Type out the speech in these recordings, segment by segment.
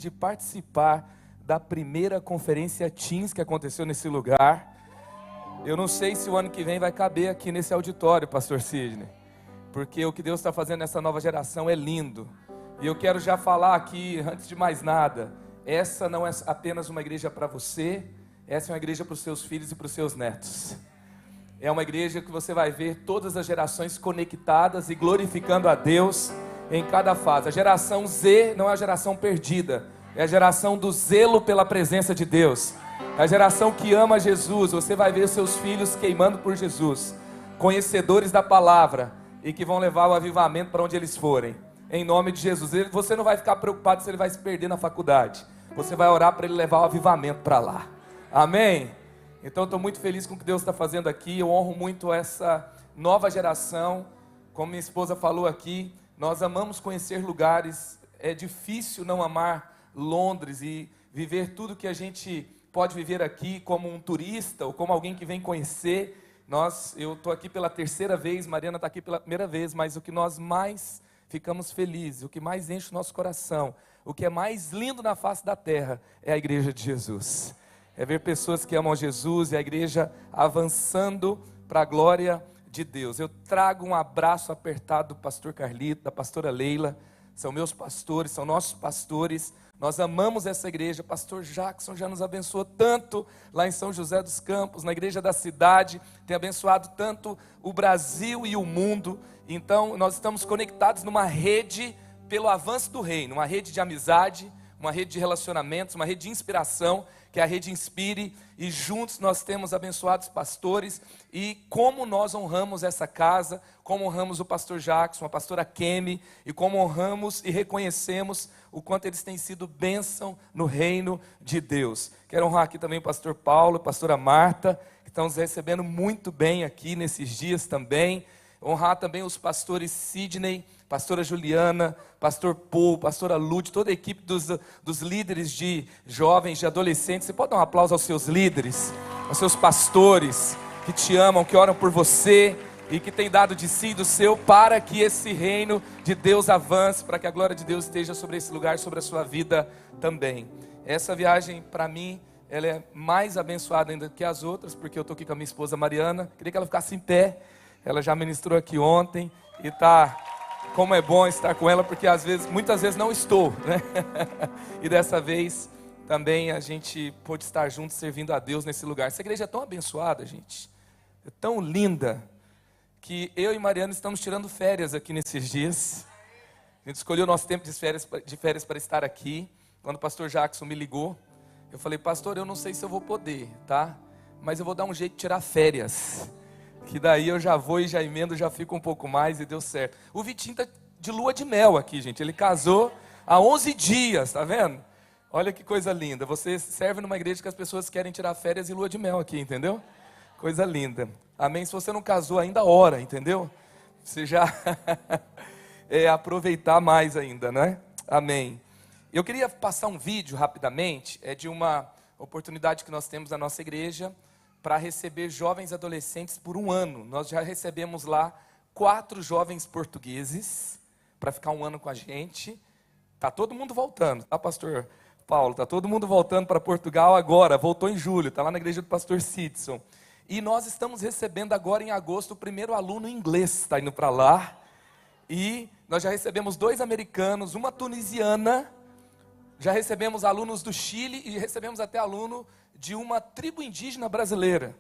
de participar da primeira conferência Teens que aconteceu nesse lugar. Eu não sei se o ano que vem vai caber aqui nesse auditório, pastor Sidney, porque o que Deus está fazendo nessa nova geração é lindo. E eu quero já falar aqui, antes de mais nada, essa não é apenas uma igreja para você, essa é uma igreja para os seus filhos e para os seus netos. É uma igreja que você vai ver todas as gerações conectadas e glorificando a Deus em cada fase. A geração Z não é a geração perdida, é a geração do zelo pela presença de Deus. É a geração que ama Jesus. Você vai ver seus filhos queimando por Jesus, conhecedores da palavra e que vão levar o avivamento para onde eles forem, em nome de Jesus. Você não vai ficar preocupado se ele vai se perder na faculdade, você vai orar para ele levar o avivamento para lá, amém? Então eu estou muito feliz com o que Deus está fazendo aqui. Eu honro muito essa nova geração. Como minha esposa falou aqui, nós amamos conhecer lugares. É difícil não amar Londres e viver tudo que a gente pode viver aqui como um turista ou como alguém que vem conhecer. Eu estou aqui pela terceira vez, Mariana está aqui pela primeira vez, mas o que nós mais ficamos felizes, o que mais enche o nosso coração, o que é mais lindo na face da terra é a igreja de Jesus. É ver pessoas que amam Jesus e a igreja avançando para a glória de Deus. Eu trago um abraço apertado do pastor Carlito, da pastora Leila. São meus pastores, são nossos pastores. Nós amamos essa igreja. Pastor Jackson já nos abençoou tanto lá em São José dos Campos, na igreja da cidade. Tem abençoado tanto o Brasil e o mundo. Então nós estamos conectados numa rede pelo avanço do reino, uma rede de amizade, uma rede de relacionamentos, uma rede de inspiração, que é a Rede Inspire, e juntos nós temos abençoados pastores, e como nós honramos essa casa, como honramos o pastor Jackson, a pastora Kemi, e como honramos e reconhecemos o quanto eles têm sido bênção no reino de Deus. Quero honrar aqui também o pastor Paulo, a pastora Marta, que estão nos recebendo muito bem aqui nesses dias também. Honrar também os pastores Sidney, pastora Juliana, pastor Paul, pastora Lud, toda a equipe dos líderes de jovens, de adolescentes. Você pode dar um aplauso aos seus líderes, aos seus pastores que te amam, que oram por você e que têm dado de si e do seu para que esse reino de Deus avance, para que a glória de Deus esteja sobre esse lugar, sobre a sua vida também. Essa viagem para mim, ela é mais abençoada ainda que as outras, porque eu estou aqui com a minha esposa Mariana. Queria que ela ficasse em pé. Ela já ministrou aqui ontem e como é bom estar com ela, porque muitas vezes não estou, né? E dessa vez também a gente pôde estar juntos servindo a Deus nesse lugar. Essa igreja é tão abençoada, gente, é tão linda, que eu e Mariana estamos tirando férias aqui nesses dias. A gente escolheu o nosso tempo de férias para estar aqui. Quando o pastor Jackson me ligou, eu falei: pastor, eu não sei se eu vou poder, tá? Mas eu vou dar um jeito de tirar férias, que daí eu já vou e já emendo, já fico um pouco mais, e deu certo. O Vitinho está de lua de mel aqui, gente. Ele casou há 11 dias, tá vendo? Olha que coisa linda. Você serve numa igreja que as pessoas querem tirar férias e lua de mel aqui, entendeu? Coisa linda. Amém? Se você não casou ainda, ora, entendeu? Você já aproveitar mais ainda, né? Amém. Eu queria passar um vídeo rapidamente, de uma oportunidade que nós temos na nossa igreja, para receber jovens adolescentes por um ano. Nós já recebemos lá 4 jovens portugueses, para ficar um ano com a gente. Está todo mundo voltando, tá, pastor Paulo? Está todo mundo voltando para Portugal agora, voltou em julho, está lá na igreja do pastor Sidson. E nós estamos recebendo agora em agosto o primeiro aluno inglês, está indo para lá. E nós já recebemos 2 americanos, uma tunisiana, já recebemos alunos do Chile e recebemos até aluno de uma tribo indígena brasileira.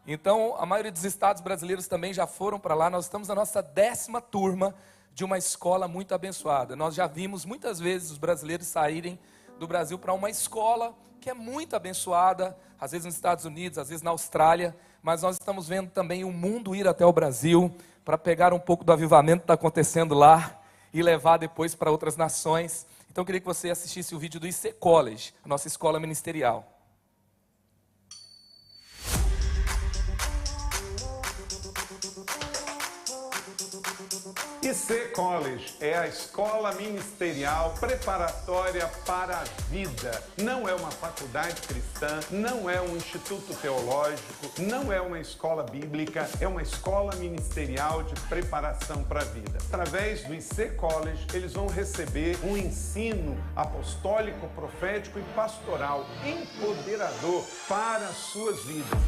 Então, a maioria dos estados brasileiros também já foram para lá. Nós estamos na nossa 10ª turma de uma escola muito abençoada. Nós já vimos muitas vezes os brasileiros saírem do Brasil para uma escola que é muito abençoada, às vezes nos Estados Unidos, às vezes na Austrália, mas nós estamos vendo também o mundo ir até o Brasil para pegar um pouco do avivamento que está acontecendo lá e levar depois para outras nações. Então, eu queria que você assistisse o vídeo do IC College, a nossa escola ministerial. IC IC College é a escola ministerial preparatória para a vida. Não é uma faculdade cristã, não é um instituto teológico, não é uma escola bíblica, é uma escola ministerial de preparação para a vida. Através do IC College, eles vão receber um ensino apostólico, profético e pastoral empoderador para as suas vidas.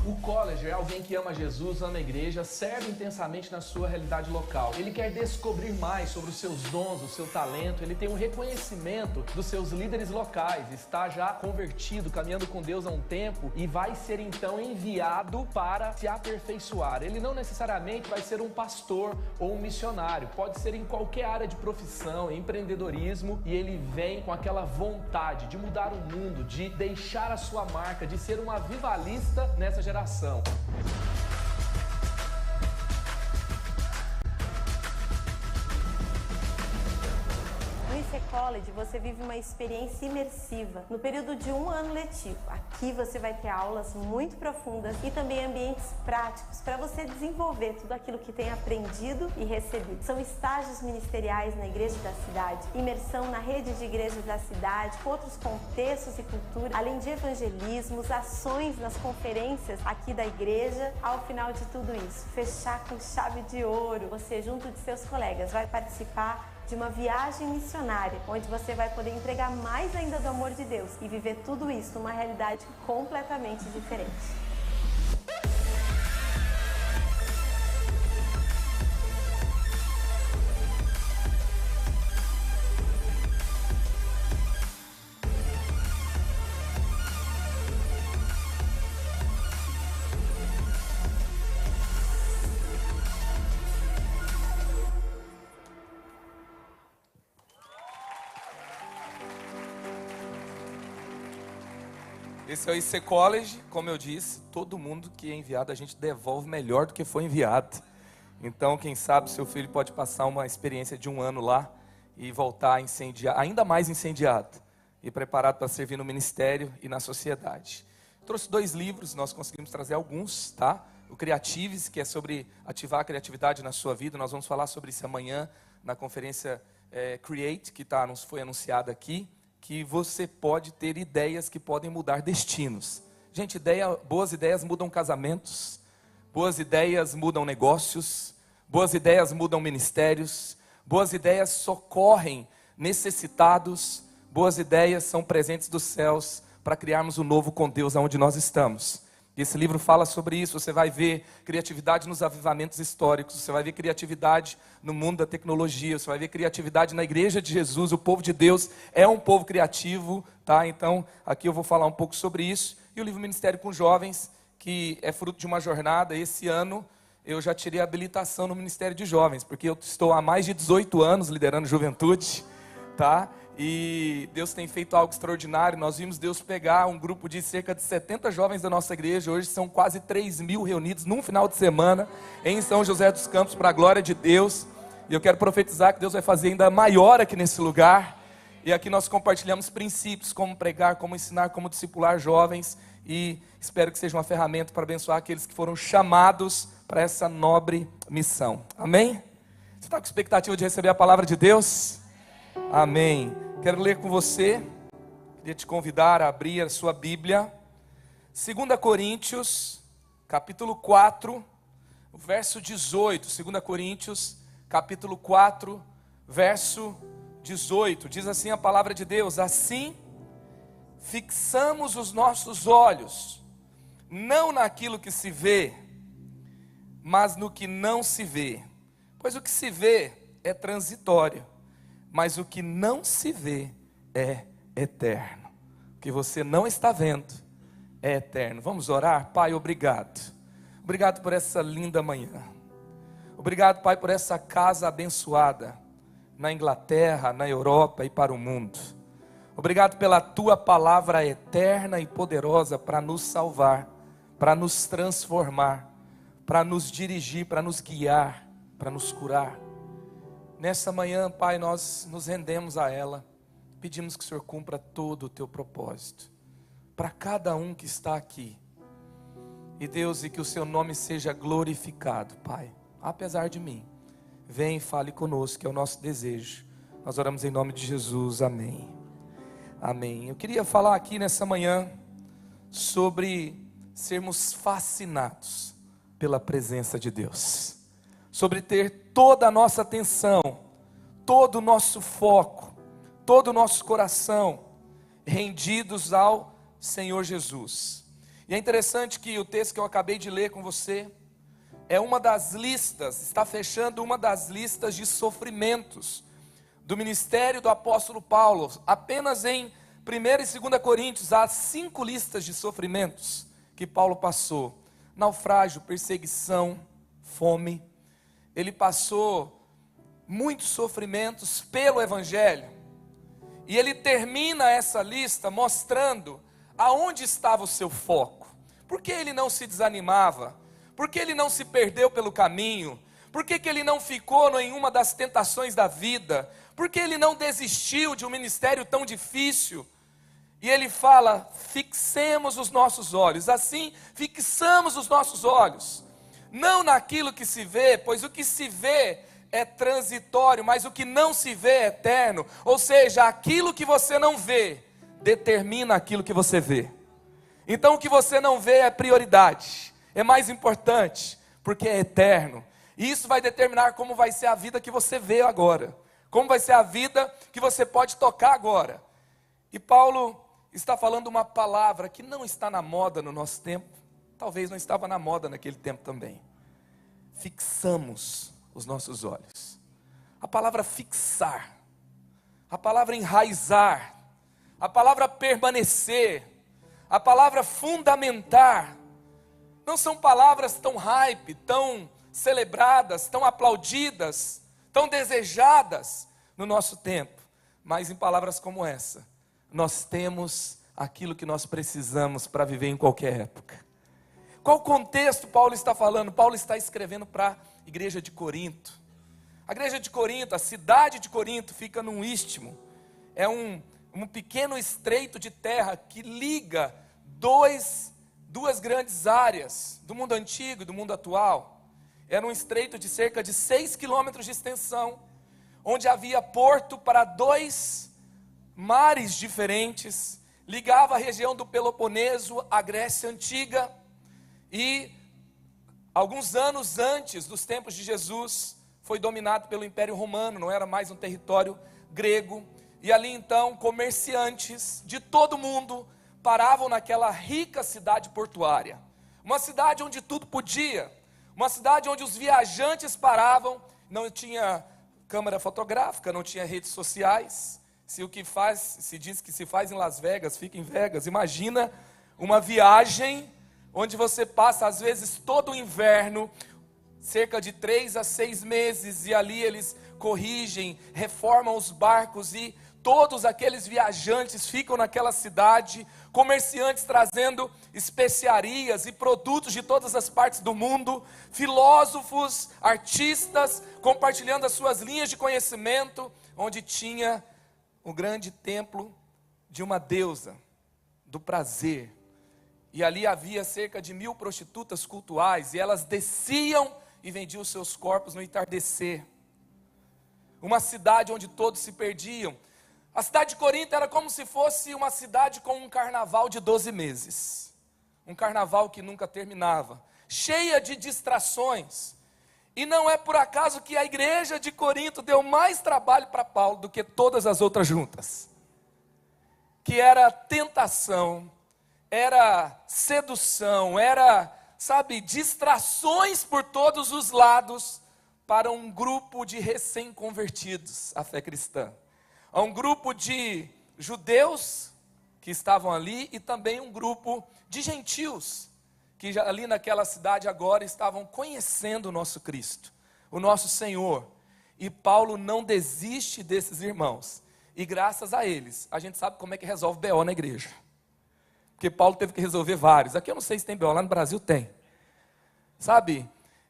O College é alguém que ama Jesus, ama a igreja, serve intensamente na sua realidade local. Ele quer descobrir mais sobre os seus dons, o seu talento, ele tem um reconhecimento dos seus líderes locais, está já convertido, caminhando com Deus há um tempo e vai ser então enviado para se aperfeiçoar. Ele não necessariamente vai ser um pastor ou um missionário, pode ser em qualquer área de profissão, empreendedorismo, e ele vem com aquela vontade de mudar o mundo, de deixar a sua marca, de ser um avivalista nessa geração. No IC College, você vive uma experiência imersiva no período de 1 ano letivo. Aqui você vai ter aulas muito profundas e também ambientes práticos para você desenvolver tudo aquilo que tem aprendido e recebido. São estágios ministeriais na igreja da cidade, imersão na rede de igrejas da cidade, com outros contextos e culturas, além de evangelismos, ações nas conferências aqui da igreja. Ao final de tudo isso, fechar com chave de ouro, você junto de seus colegas vai participar de uma viagem missionária, onde você vai poder entregar mais ainda do amor de Deus e viver tudo isso numa realidade completamente diferente. Esse é o IC College, como eu disse, todo mundo que é enviado a gente devolve melhor do que foi enviado. Então, quem sabe seu filho pode passar uma experiência de 1 ano lá e voltar incendiado, ainda mais incendiado e preparado para servir no ministério e na sociedade. Trouxe 2 livros, nós conseguimos trazer alguns, tá? O Creatives, que é sobre ativar a criatividade na sua vida, nós vamos falar sobre isso amanhã na conferência Create, que foi anunciada aqui, que você pode ter ideias que podem mudar destinos. Gente, boas ideias mudam casamentos, boas ideias mudam negócios, boas ideias mudam ministérios, boas ideias socorrem necessitados, boas ideias são presentes dos céus para criarmos um novo com Deus aonde nós estamos. Esse livro fala sobre isso. Você vai ver criatividade nos avivamentos históricos, você vai ver criatividade no mundo da tecnologia, você vai ver criatividade na igreja de Jesus. O povo de Deus é um povo criativo, tá? Então, aqui eu vou falar um pouco sobre isso. E o livro Ministério com Jovens, que é fruto de uma jornada. Esse ano eu já tirei a habilitação no Ministério de Jovens, porque eu estou há mais de 18 anos liderando juventude, tá? E Deus tem feito algo extraordinário. Nós vimos Deus pegar um grupo de cerca de 70 jovens da nossa igreja. Hoje são quase 3.000 reunidos num final de semana em São José dos Campos, para a glória de Deus. E eu quero profetizar que Deus vai fazer ainda maior aqui nesse lugar. E aqui nós compartilhamos princípios, como pregar, como ensinar, como discipular jovens. E espero que seja uma ferramenta para abençoar aqueles que foram chamados para essa nobre missão. Amém? Você está com expectativa de receber a palavra de Deus? Amém. Quero ler com você. Queria te convidar a abrir a sua Bíblia. 2 Coríntios, capítulo 4, verso 18. 2 Coríntios, capítulo 4, verso 18. Diz assim a palavra de Deus: assim fixamos os nossos olhos, não naquilo que se vê, mas no que não se vê. Pois o que se vê é transitório, mas o que não se vê é eterno. O que você não está vendo é eterno. Vamos orar? Pai, obrigado. Obrigado por essa linda manhã. Obrigado, Pai, por essa casa abençoada na Inglaterra, na Europa e para o mundo. Obrigado pela Tua palavra eterna e poderosa para nos salvar, para nos transformar, para nos dirigir, para nos guiar, para nos curar. Nessa manhã, Pai, nós nos rendemos a ela. Pedimos que o Senhor cumpra todo o Teu propósito. para cada um que está aqui. E Deus, e que o seu nome seja glorificado, Pai, apesar de mim. Vem e fale conosco, que é o nosso desejo. Nós oramos em nome de Jesus, amém. Amém. Eu queria falar aqui nessa manhã sobre sermos fascinados pela presença de Deus. Sobre ter toda a nossa atenção, todo o nosso foco, todo o nosso coração rendidos ao Senhor Jesus. E é interessante que o texto que eu acabei de ler com você é uma das listas, está fechando uma das listas de sofrimentos do ministério do apóstolo Paulo. Apenas em 1 e 2 Coríntios há 5 listas de sofrimentos que Paulo passou: naufrágio, perseguição, fome. Ele passou muitos sofrimentos pelo evangelho. E ele termina essa lista mostrando aonde estava o seu foco. Por que ele não se desanimava? Por que ele não se perdeu pelo caminho? Por que ele não ficou em uma das tentações da vida? Por que ele não desistiu de um ministério tão difícil? E ele fala: fixemos os nossos olhos. Assim, fixamos os nossos olhos, não naquilo que se vê, pois o que se vê é transitório, mas o que não se vê é eterno. Ou seja, aquilo que você não vê determina aquilo que você vê. Então o que você não vê é prioridade, é mais importante, porque é eterno. E isso vai determinar como vai ser a vida que você vê agora, como vai ser a vida que você pode tocar agora. E Paulo está falando uma palavra que não está na moda no nosso tempo, talvez não estava na moda naquele tempo também. Fixamos os nossos olhos. A palavra fixar, a palavra enraizar, a palavra permanecer, a palavra fundamentar, não são palavras tão hype, tão celebradas, tão aplaudidas, tão desejadas no nosso tempo. Mas em palavras como essa, nós temos aquilo que nós precisamos para viver em qualquer época. Qual contexto Paulo está falando? Paulo está escrevendo para a igreja de Corinto. A igreja de Corinto, a cidade de Corinto, fica num istmo. É um pequeno estreito de terra que liga duas grandes áreas do mundo antigo e do mundo atual. Era um estreito de cerca de 6 quilômetros de extensão, onde havia porto para 2 mares diferentes, ligava a região do Peloponeso à Grécia Antiga. E alguns anos antes dos tempos de Jesus, foi dominado pelo Império Romano, não era mais um território grego. E ali então, comerciantes de todo mundo paravam naquela rica cidade portuária. Uma cidade onde tudo podia, uma cidade onde os viajantes paravam, não tinha câmera fotográfica, não tinha redes sociais. Se diz que se faz em Las Vegas, fica em Vegas. Imagina uma viagem onde você passa às vezes todo o inverno, cerca de 3 a 6 meses, e ali eles corrigem, reformam os barcos, e todos aqueles viajantes ficam naquela cidade, comerciantes trazendo especiarias e produtos de todas as partes do mundo, filósofos, artistas, compartilhando as suas linhas de conhecimento, onde tinha o grande templo de uma deusa, do prazer. E ali havia cerca de 1000 prostitutas cultuais, e elas desciam e vendiam os seus corpos no entardecer. Uma cidade onde todos se perdiam. A cidade de Corinto era como se fosse uma cidade com um carnaval de 12 meses. Um carnaval que nunca terminava, cheia de distrações. E não é por acaso que a igreja de Corinto deu mais trabalho para Paulo do que todas as outras juntas. Que era tentação, era sedução, era, distrações por todos os lados para um grupo de recém-convertidos à fé cristã. A um grupo de judeus que estavam ali e também um grupo de gentios que ali naquela cidade agora estavam conhecendo o nosso Cristo, o nosso Senhor. E Paulo não desiste desses irmãos. E graças a eles, a gente sabe como é que resolve BO na igreja. Porque Paulo teve que resolver vários. Aqui eu não sei se tem BO, lá no Brasil tem.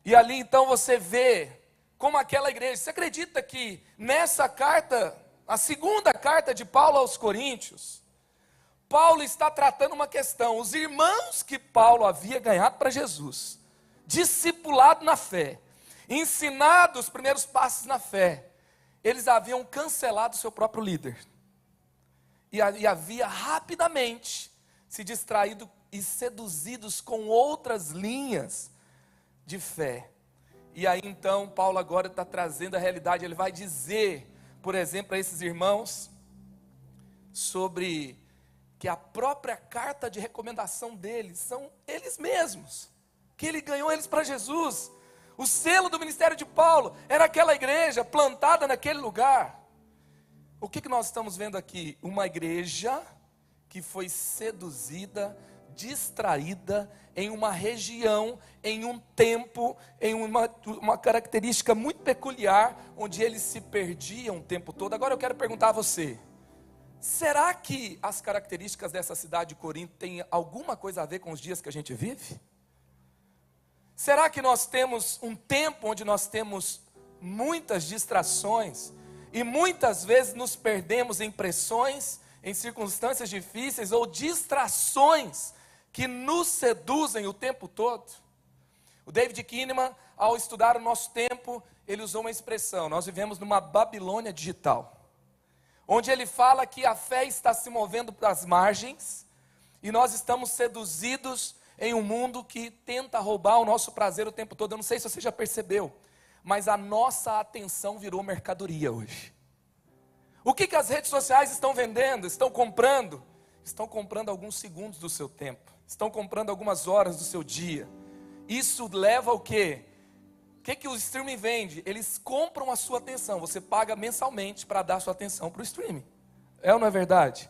E ali então você vê como aquela igreja. Você acredita que nessa carta, a segunda carta de Paulo aos Coríntios, Paulo está tratando uma questão. Os irmãos que Paulo havia ganhado para Jesus, discipulado na fé, ensinado os primeiros passos na fé, eles haviam cancelado seu próprio líder. E havia rapidamente se distraído e seduzidos com outras linhas de fé. E aí então Paulo agora está trazendo a realidade. Ele vai dizer, por exemplo, a esses irmãos sobre que a própria carta de recomendação deles são eles mesmos, que ele ganhou eles para Jesus. O selo do ministério de Paulo era aquela igreja plantada naquele lugar. O que nós estamos vendo aqui? Uma igreja que foi seduzida, distraída em uma região, em um tempo, em uma característica muito peculiar, onde eles se perdiam o tempo todo. Agora eu quero perguntar a você, será que as características dessa cidade de Corinto têm alguma coisa a ver com os dias que a gente vive? Será que nós temos um tempo onde nós temos muitas distrações e muitas vezes nos perdemos em pressões, em circunstâncias difíceis ou distrações que nos seduzem o tempo todo? O David Kinnaman, ao estudar o nosso tempo, ele usou uma expressão: nós vivemos numa Babilônia digital, onde ele fala que a fé está se movendo para as margens e nós estamos seduzidos em um mundo que tenta roubar o nosso prazer o tempo todo. Eu não sei se você já percebeu, mas a nossa atenção virou mercadoria hoje. O que as redes sociais estão vendendo? Estão comprando? Estão comprando alguns segundos do seu tempo, estão comprando algumas horas do seu dia. Isso leva ao quê? O que o streaming vende? Eles compram a sua atenção. Você paga mensalmente para dar sua atenção para o streaming. É ou não é verdade?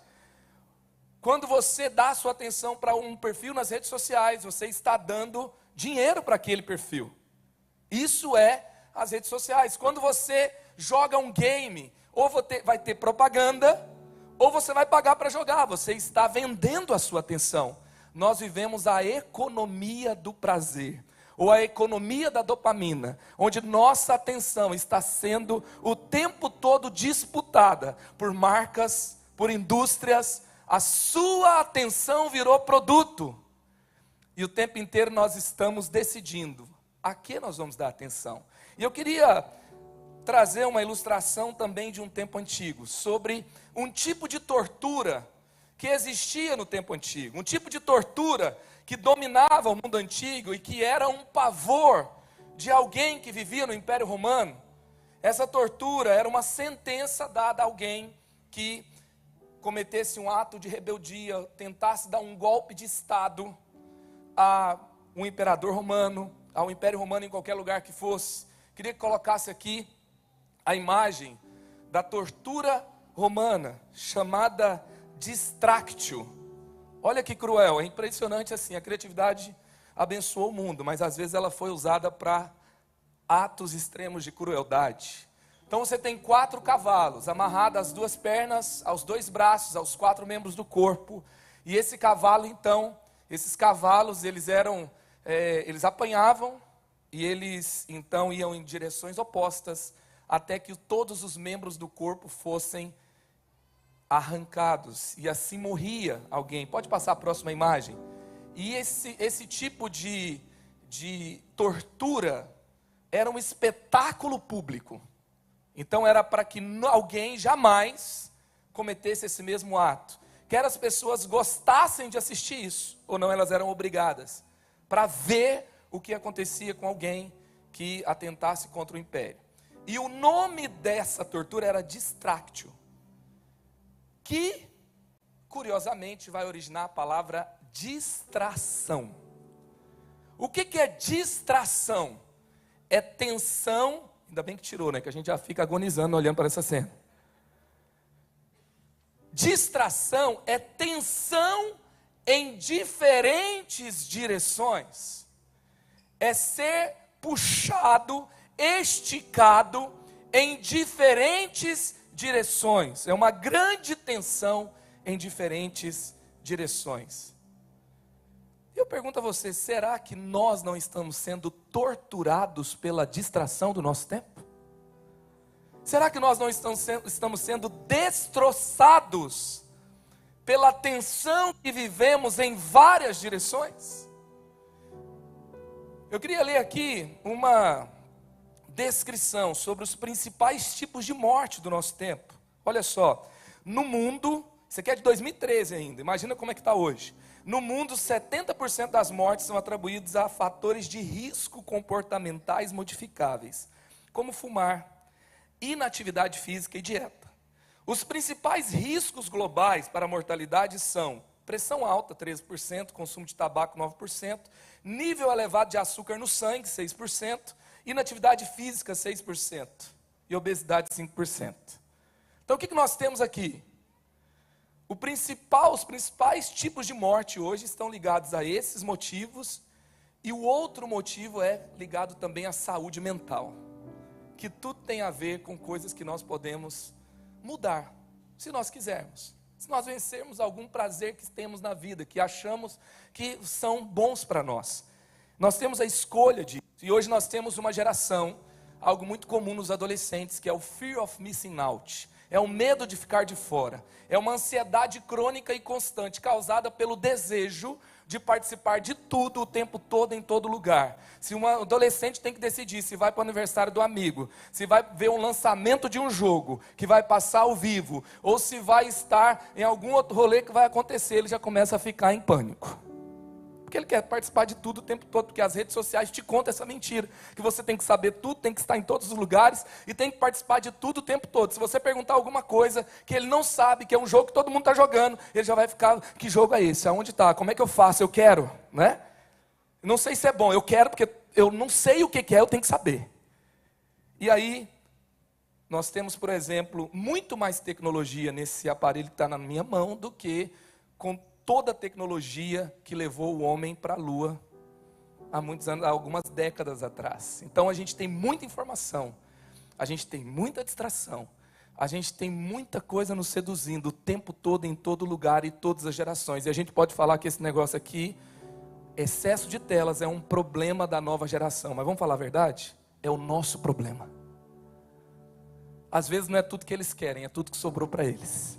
Quando você dá a sua atenção para um perfil nas redes sociais, você está dando dinheiro para aquele perfil. Isso é as redes sociais. Quando você joga um game, ou vai ter propaganda, ou você vai pagar para jogar. Você está vendendo a sua atenção. Nós vivemos a economia do prazer, ou a economia da dopamina, onde nossa atenção está sendo o tempo todo disputada por marcas, por indústrias. A sua atenção virou produto, e o tempo inteiro nós estamos decidindo a que nós vamos dar atenção. E eu queria trazer uma ilustração também de um tempo antigo, sobre um tipo de tortura que existia no tempo antigo, um tipo de tortura que dominava o mundo antigo e que era um pavor de alguém que vivia no Império Romano. Essa tortura era uma sentença dada a alguém que cometesse um ato de rebeldia, tentasse dar um golpe de Estado a um imperador romano, ao Império Romano em qualquer lugar que fosse. Queria que colocasse aqui a imagem da tortura romana, chamada distractio. Olha que cruel, é impressionante assim, a criatividade abençoou o mundo, mas às vezes ela foi usada para atos extremos de crueldade. Então você tem 4 cavalos, amarrados às 2 pernas, aos 2 braços, aos 4 membros do corpo. E esse cavalo então, esses cavalos, eles apanhavam e eles então iam em direções opostas, até que todos os membros do corpo fossem arrancados, e assim morria alguém. Pode passar a próxima imagem. E esse tipo de tortura era um espetáculo público. Então era para que alguém jamais cometesse esse mesmo ato. Quer as pessoas gostassem de assistir isso, ou não, elas eram obrigadas, para ver o que acontecia com alguém que atentasse contra o império. E o nome dessa tortura era distractio, que, curiosamente, vai originar a palavra distração. O que é distração? É tensão, ainda bem que tirou, né? Que a gente já fica agonizando olhando para essa cena. Distração é tensão em diferentes direções. É ser puxado, esticado em diferentes direções. É uma grande tensão em diferentes direções. Eu pergunto a você, será que nós não estamos sendo torturados pela distração do nosso tempo? Será que nós não estamos sendo destroçados pela tensão que vivemos em várias direções? Eu queria ler aqui uma descrição sobre os principais tipos de morte do nosso tempo. Olha só, no mundo, isso aqui é de 2013 ainda, imagina como é que está hoje. No mundo, 70% das mortes são atribuídas a fatores de risco comportamentais modificáveis, como fumar, inatividade física e dieta. Os principais riscos globais para a mortalidade são pressão alta, 13%, consumo de tabaco, 9%, nível elevado de açúcar no sangue, 6%, inatividade física, 6%, e obesidade, 5%. Então, o que nós temos aqui? Os principais tipos de morte hoje estão ligados a esses motivos, e o outro motivo é ligado também à saúde mental, que tudo tem a ver com coisas que nós podemos mudar, se nós quisermos. Se nós vencermos algum prazer que temos na vida, que achamos que são bons para nós. Nós temos a escolha disso, e hoje nós temos uma geração, algo muito comum nos adolescentes, que é o fear of missing out. É o medo de ficar de fora. É uma ansiedade crônica e constante, causada pelo desejo de participar de tudo, o tempo todo, em todo lugar. Se um adolescente tem que decidir se vai para o aniversário do amigo, se vai ver um lançamento de um jogo, que vai passar ao vivo, ou se vai estar em algum outro rolê que vai acontecer, ele já começa a ficar em pânico. Porque ele quer participar de tudo o tempo todo, porque as redes sociais te contam essa mentira, que você tem que saber tudo, tem que estar em todos os lugares, e tem que participar de tudo o tempo todo. Se você perguntar alguma coisa que ele não sabe, que é um jogo que todo mundo está jogando, ele já vai ficar, que jogo é esse? Aonde está? Como é que eu faço? Eu quero, né? Não sei se é bom, eu quero porque eu não sei o que é, eu tenho que saber. E aí, nós temos, por exemplo, muito mais tecnologia nesse aparelho que está na minha mão, do que com toda a tecnologia que levou o homem para a Lua há muitos anos, há algumas décadas atrás. Então a gente tem muita informação, a gente tem muita distração, a gente tem muita coisa nos seduzindo o tempo todo, em todo lugar e todas as gerações. E a gente pode falar que esse negócio aqui, excesso de telas, é um problema da nova geração. Mas vamos falar a verdade? É o nosso problema. Às vezes não é tudo que eles querem, é tudo que sobrou para eles.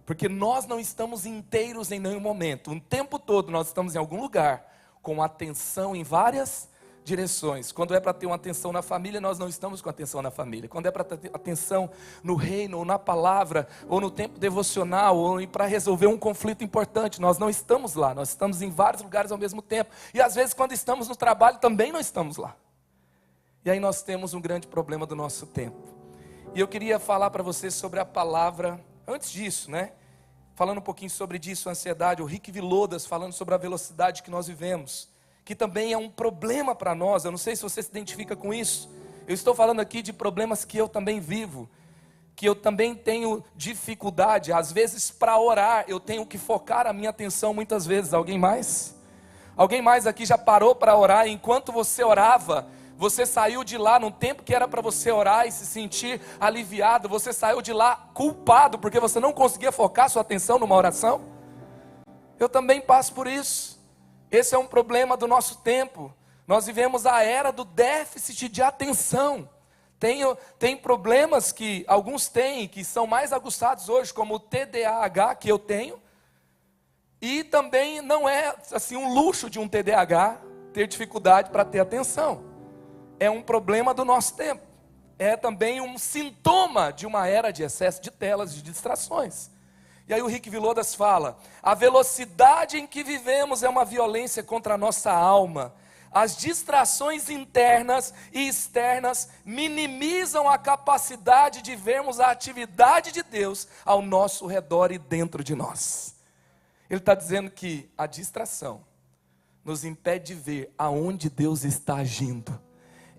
Porque nós não estamos inteiros em nenhum momento. O tempo todo nós estamos em algum lugar com atenção em várias direções. Quando é para ter uma atenção na família, nós não estamos com atenção na família. Quando é para ter atenção no reino, ou na palavra, ou no tempo devocional, ou para resolver um conflito importante, nós não estamos lá. Nós estamos em vários lugares ao mesmo tempo. E às vezes quando estamos no trabalho também não estamos lá. E aí nós temos um grande problema do nosso tempo. E eu queria falar para vocês sobre a palavra, antes disso, né? Falando um pouquinho sobre disso, ansiedade, o Rick Vilodas falando sobre a velocidade que nós vivemos, que também é um problema para nós. Eu não sei se você se identifica com isso. Eu estou falando aqui de problemas que eu também vivo, que eu também tenho dificuldade. Às vezes para orar eu tenho que focar a minha atenção muitas vezes. Alguém mais? Alguém mais aqui já parou para orar e enquanto você orava, você saiu de lá num tempo que era para você orar e se sentir aliviado, você saiu de lá culpado porque você não conseguia focar sua atenção numa oração? Eu também passo por isso. Esse é um problema do nosso tempo. Nós vivemos a era do déficit de atenção. Tem problemas que alguns têm, que são mais aguçados hoje, como o TDAH que eu tenho. E também não é assim um luxo de um TDAH ter dificuldade para ter atenção. É um problema do nosso tempo. É também um sintoma de uma era de excesso de telas, de distrações. E aí o Rick Vilodas fala: a velocidade em que vivemos é uma violência contra a nossa alma. As distrações internas e externas minimizam a capacidade de vermos a atividade de Deus ao nosso redor e dentro de nós. Ele está dizendo que a distração nos impede de ver aonde Deus está agindo.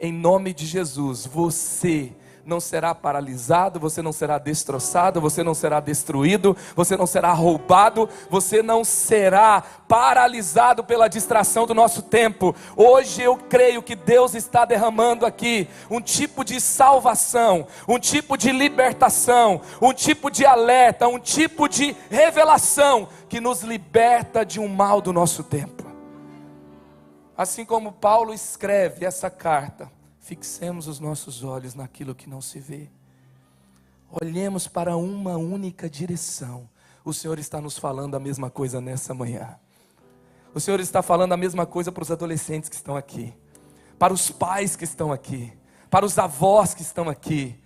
Em nome de Jesus, você não será paralisado, você não será destroçado, você não será destruído, você não será roubado, você não será paralisado pela distração do nosso tempo. Hoje eu creio que Deus está derramando aqui um tipo de salvação, um tipo de libertação, um tipo de alerta, um tipo de revelação que nos liberta de um mal do nosso tempo. Assim como Paulo escreve essa carta, fixemos os nossos olhos naquilo que não se vê. Olhemos para uma única direção, O Senhor está nos falando a mesma coisa nessa manhã. O Senhor está falando a mesma coisa para os adolescentes que estão aqui, para os pais que estão aqui, para os avós que estão aqui,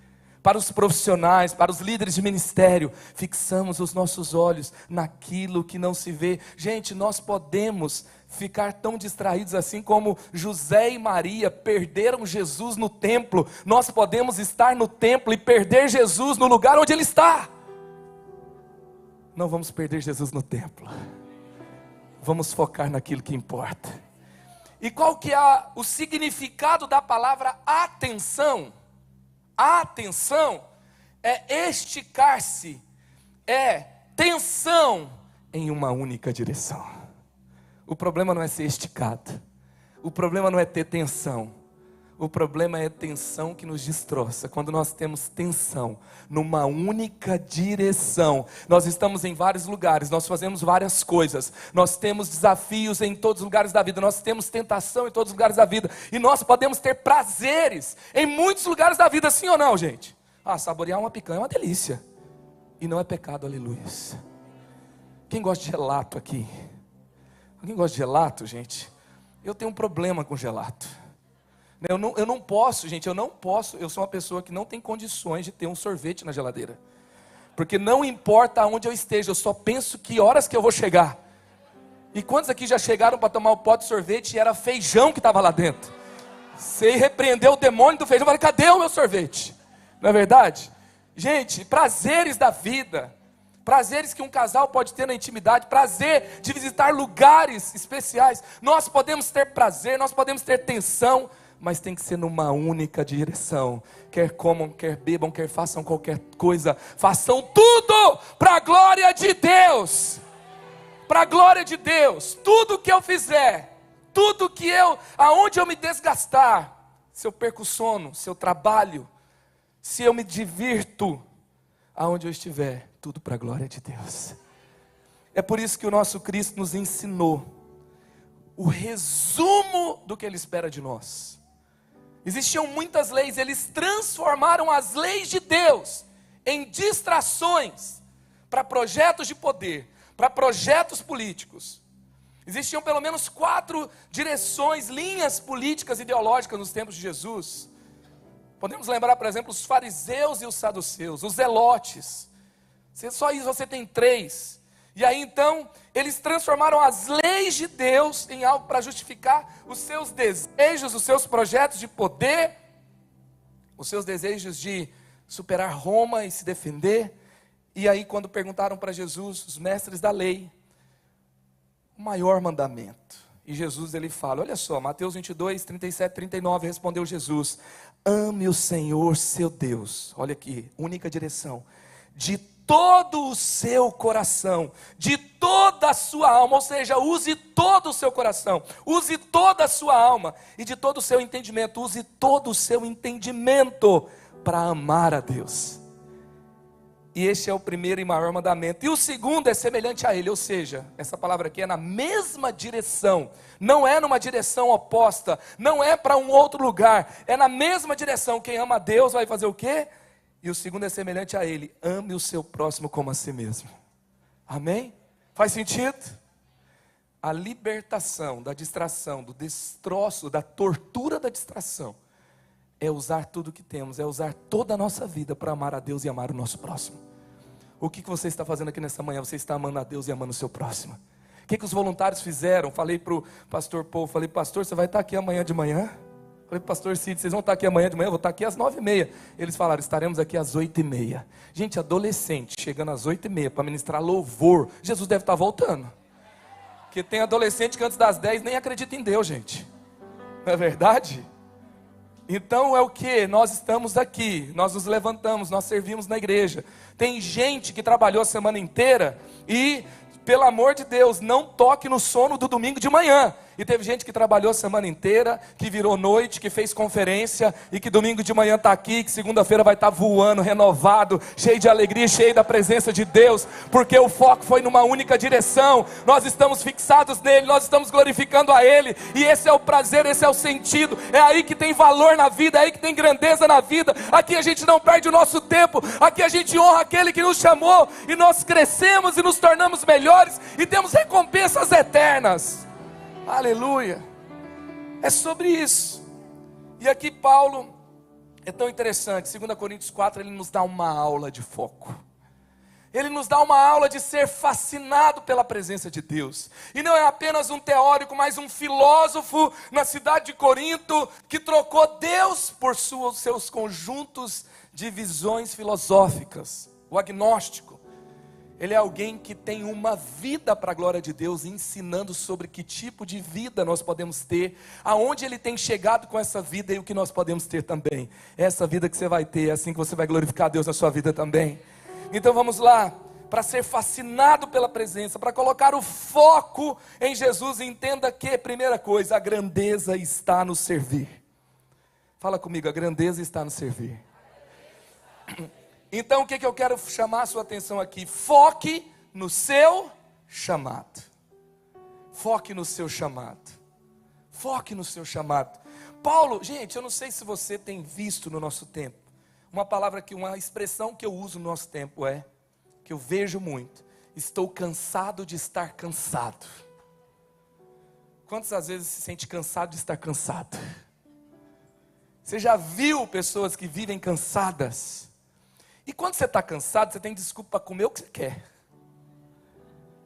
para os profissionais, para os líderes de ministério. Fixamos os nossos olhos naquilo que não se vê. Gente, nós podemos ficar tão distraídos assim como José e Maria perderam Jesus no templo. Nós podemos estar no templo e perder Jesus no lugar onde Ele está. Não vamos perder Jesus no templo. Vamos focar naquilo que importa. E qual que é o significado da palavra atenção? A atenção é esticar-se, é tensão em uma única direção. O problema não é ser esticado, o problema não é ter tensão, o problema é tensão que nos destroça. Quando nós temos tensão numa única direção, nós estamos em vários lugares, nós fazemos várias coisas, nós temos desafios em todos os lugares da vida, nós temos tentação em todos os lugares da vida, e nós podemos ter prazeres em muitos lugares da vida, sim ou não, gente? Saborear uma picanha é uma delícia, e não é pecado, aleluia. Quem gosta de gelato aqui? Alguém gosta de gelato, gente? Eu tenho um problema com gelato. Eu não posso, gente, eu sou uma pessoa que não tem condições de ter um sorvete na geladeira. Porque não importa aonde eu esteja, eu só penso que horas que eu vou chegar. E quantos aqui já chegaram para tomar o pote de sorvete e era feijão que estava lá dentro? Você repreendeu o demônio do feijão e falou, cadê o meu sorvete? Não é verdade? Gente, prazeres da vida, prazeres que um casal pode ter na intimidade, prazer de visitar lugares especiais. Nós podemos ter prazer, nós podemos ter tensão, mas tem que ser numa única direção. Quer comam, quer bebam, quer façam qualquer coisa, façam tudo para a glória de Deus. Para a glória de Deus. Tudo que eu fizer, tudo que aonde eu me desgastar, se eu perco o sono, se eu trabalho, se eu me divirto, aonde eu estiver, tudo para a glória de Deus. É por isso que o nosso Cristo nos ensinou o resumo do que Ele espera de nós. Existiam muitas leis, eles transformaram as leis de Deus em distrações para projetos de poder, para projetos políticos. Existiam pelo menos 4 direções, linhas políticas ideológicas nos tempos de Jesus. Podemos lembrar, por exemplo, os fariseus e os saduceus, os zelotes. Só isso você tem 3. E aí então, eles transformaram as leis de Deus em algo para justificar os seus desejos, os seus projetos de poder, os seus desejos de superar Roma e se defender. E aí quando perguntaram para Jesus, os mestres da lei, o maior mandamento. E Jesus ele fala, olha só, Mateus 22, 37, 39, respondeu Jesus, ame o Senhor seu Deus, olha aqui, única direção, de todo o seu coração, de toda a sua alma, ou seja, use todo o seu coração, use toda a sua alma, e de todo o seu entendimento, use todo o seu entendimento, para amar a Deus. E este é o primeiro e maior mandamento, e o segundo é semelhante a ele, ou seja, essa palavra aqui é na mesma direção, não é numa direção oposta, não é para um outro lugar, é na mesma direção. Quem ama a Deus vai fazer o quê? E o segundo é semelhante a ele, ame o seu próximo como a si mesmo. Amém? Faz sentido? A libertação da distração, do destroço, da tortura da distração, é usar tudo que temos, é usar toda a nossa vida para amar a Deus e amar o nosso próximo. O que você está fazendo aqui nessa manhã? Você está amando a Deus e amando o seu próximo. O que os voluntários fizeram? Falei para o pastor Paul, falei, pastor, você vai estar aqui amanhã de manhã? Falei, pastor Cid, vocês vão estar aqui amanhã de manhã? Eu vou estar aqui às 9h30. Eles falaram, estaremos aqui às 8h30. Gente, adolescente, chegando às 8h30 para ministrar louvor, Jesus deve estar voltando. Porque tem adolescente que antes das 10 nem acredita em Deus, gente. Não é verdade? Então é o que? Nós estamos aqui, nós nos levantamos, nós servimos na igreja. Tem gente que trabalhou a semana inteira e, pelo amor de Deus, não toque no sono do domingo de manhã. E teve gente que trabalhou a semana inteira, que virou noite, que fez conferência, e que domingo de manhã está aqui, que segunda-feira vai estar voando, renovado, cheio de alegria, cheio da presença de Deus, porque o foco foi numa única direção. Nós estamos fixados nele, nós estamos glorificando a Ele, e esse é o prazer, esse é o sentido. É aí que tem valor na vida, é aí que tem grandeza na vida. Aqui a gente não perde o nosso tempo, aqui a gente honra aquele que nos chamou, e nós crescemos e nos tornamos melhores, e temos recompensas eternas. Aleluia. É sobre isso. E aqui Paulo é tão interessante. 2 Coríntios 4, ele nos dá uma aula de foco. Ele nos dá uma aula de ser fascinado pela presença de Deus. E não é apenas um teórico, mas um filósofo na cidade de Corinto, que trocou Deus por seus conjuntos de visões filosóficas. O agnóstico. Ele é alguém que tem uma vida para a glória de Deus, ensinando sobre que tipo de vida nós podemos ter, aonde ele tem chegado com essa vida e o que nós podemos ter também. Essa vida que você vai ter, é assim que você vai glorificar a Deus na sua vida também. Então vamos lá, para ser fascinado pela presença, para colocar o foco em Jesus. Entenda que, primeira coisa, a grandeza está no servir. Fala comigo, a grandeza está no servir. Então o que eu quero chamar a sua atenção aqui? Foque no seu chamado. Foque no seu chamado. Foque no seu chamado. Paulo, gente, eu não sei se você tem visto no nosso tempo, uma expressão que eu uso no nosso tempo que eu vejo muito: estou cansado de estar cansado. Quantas vezes se sente cansado de estar cansado? Você já viu pessoas que vivem cansadas? E quando você está cansado, você tem desculpa para comer o que você quer.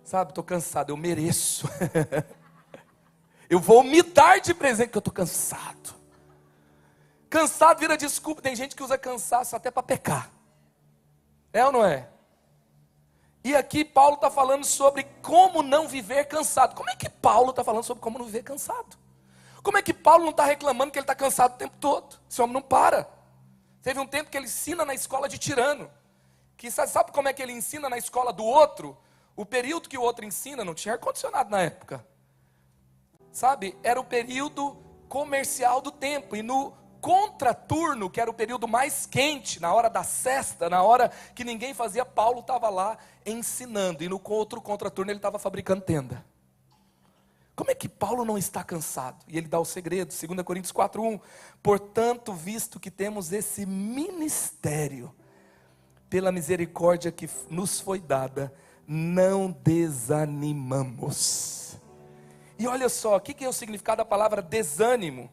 Sabe, estou cansado, eu mereço. Eu vou me dar de presente que eu estou cansado. Cansado vira desculpa. Tem gente que usa cansaço até para pecar. É ou não é? E aqui Paulo está falando sobre como não viver cansado. Como é que Paulo está falando sobre como não viver cansado? Como é que Paulo não está reclamando que ele está cansado o tempo todo? Esse homem não para. Teve um tempo que ele ensina na escola de tirano. Que sabe como é que ele ensina na escola do outro? O período que o outro ensina, não tinha ar-condicionado na época. Sabe, era o período comercial do tempo. E no contraturno, que era o período mais quente, na hora da sesta, na hora que ninguém fazia, Paulo estava lá ensinando. E no outro contraturno ele estava fabricando tenda. Como é que Paulo não está cansado? E ele dá o segredo, 2 Coríntios 4:1. Portanto, visto que temos esse ministério, pela misericórdia que nos foi dada, não desanimamos. E olha só, o que é o significado da palavra desânimo?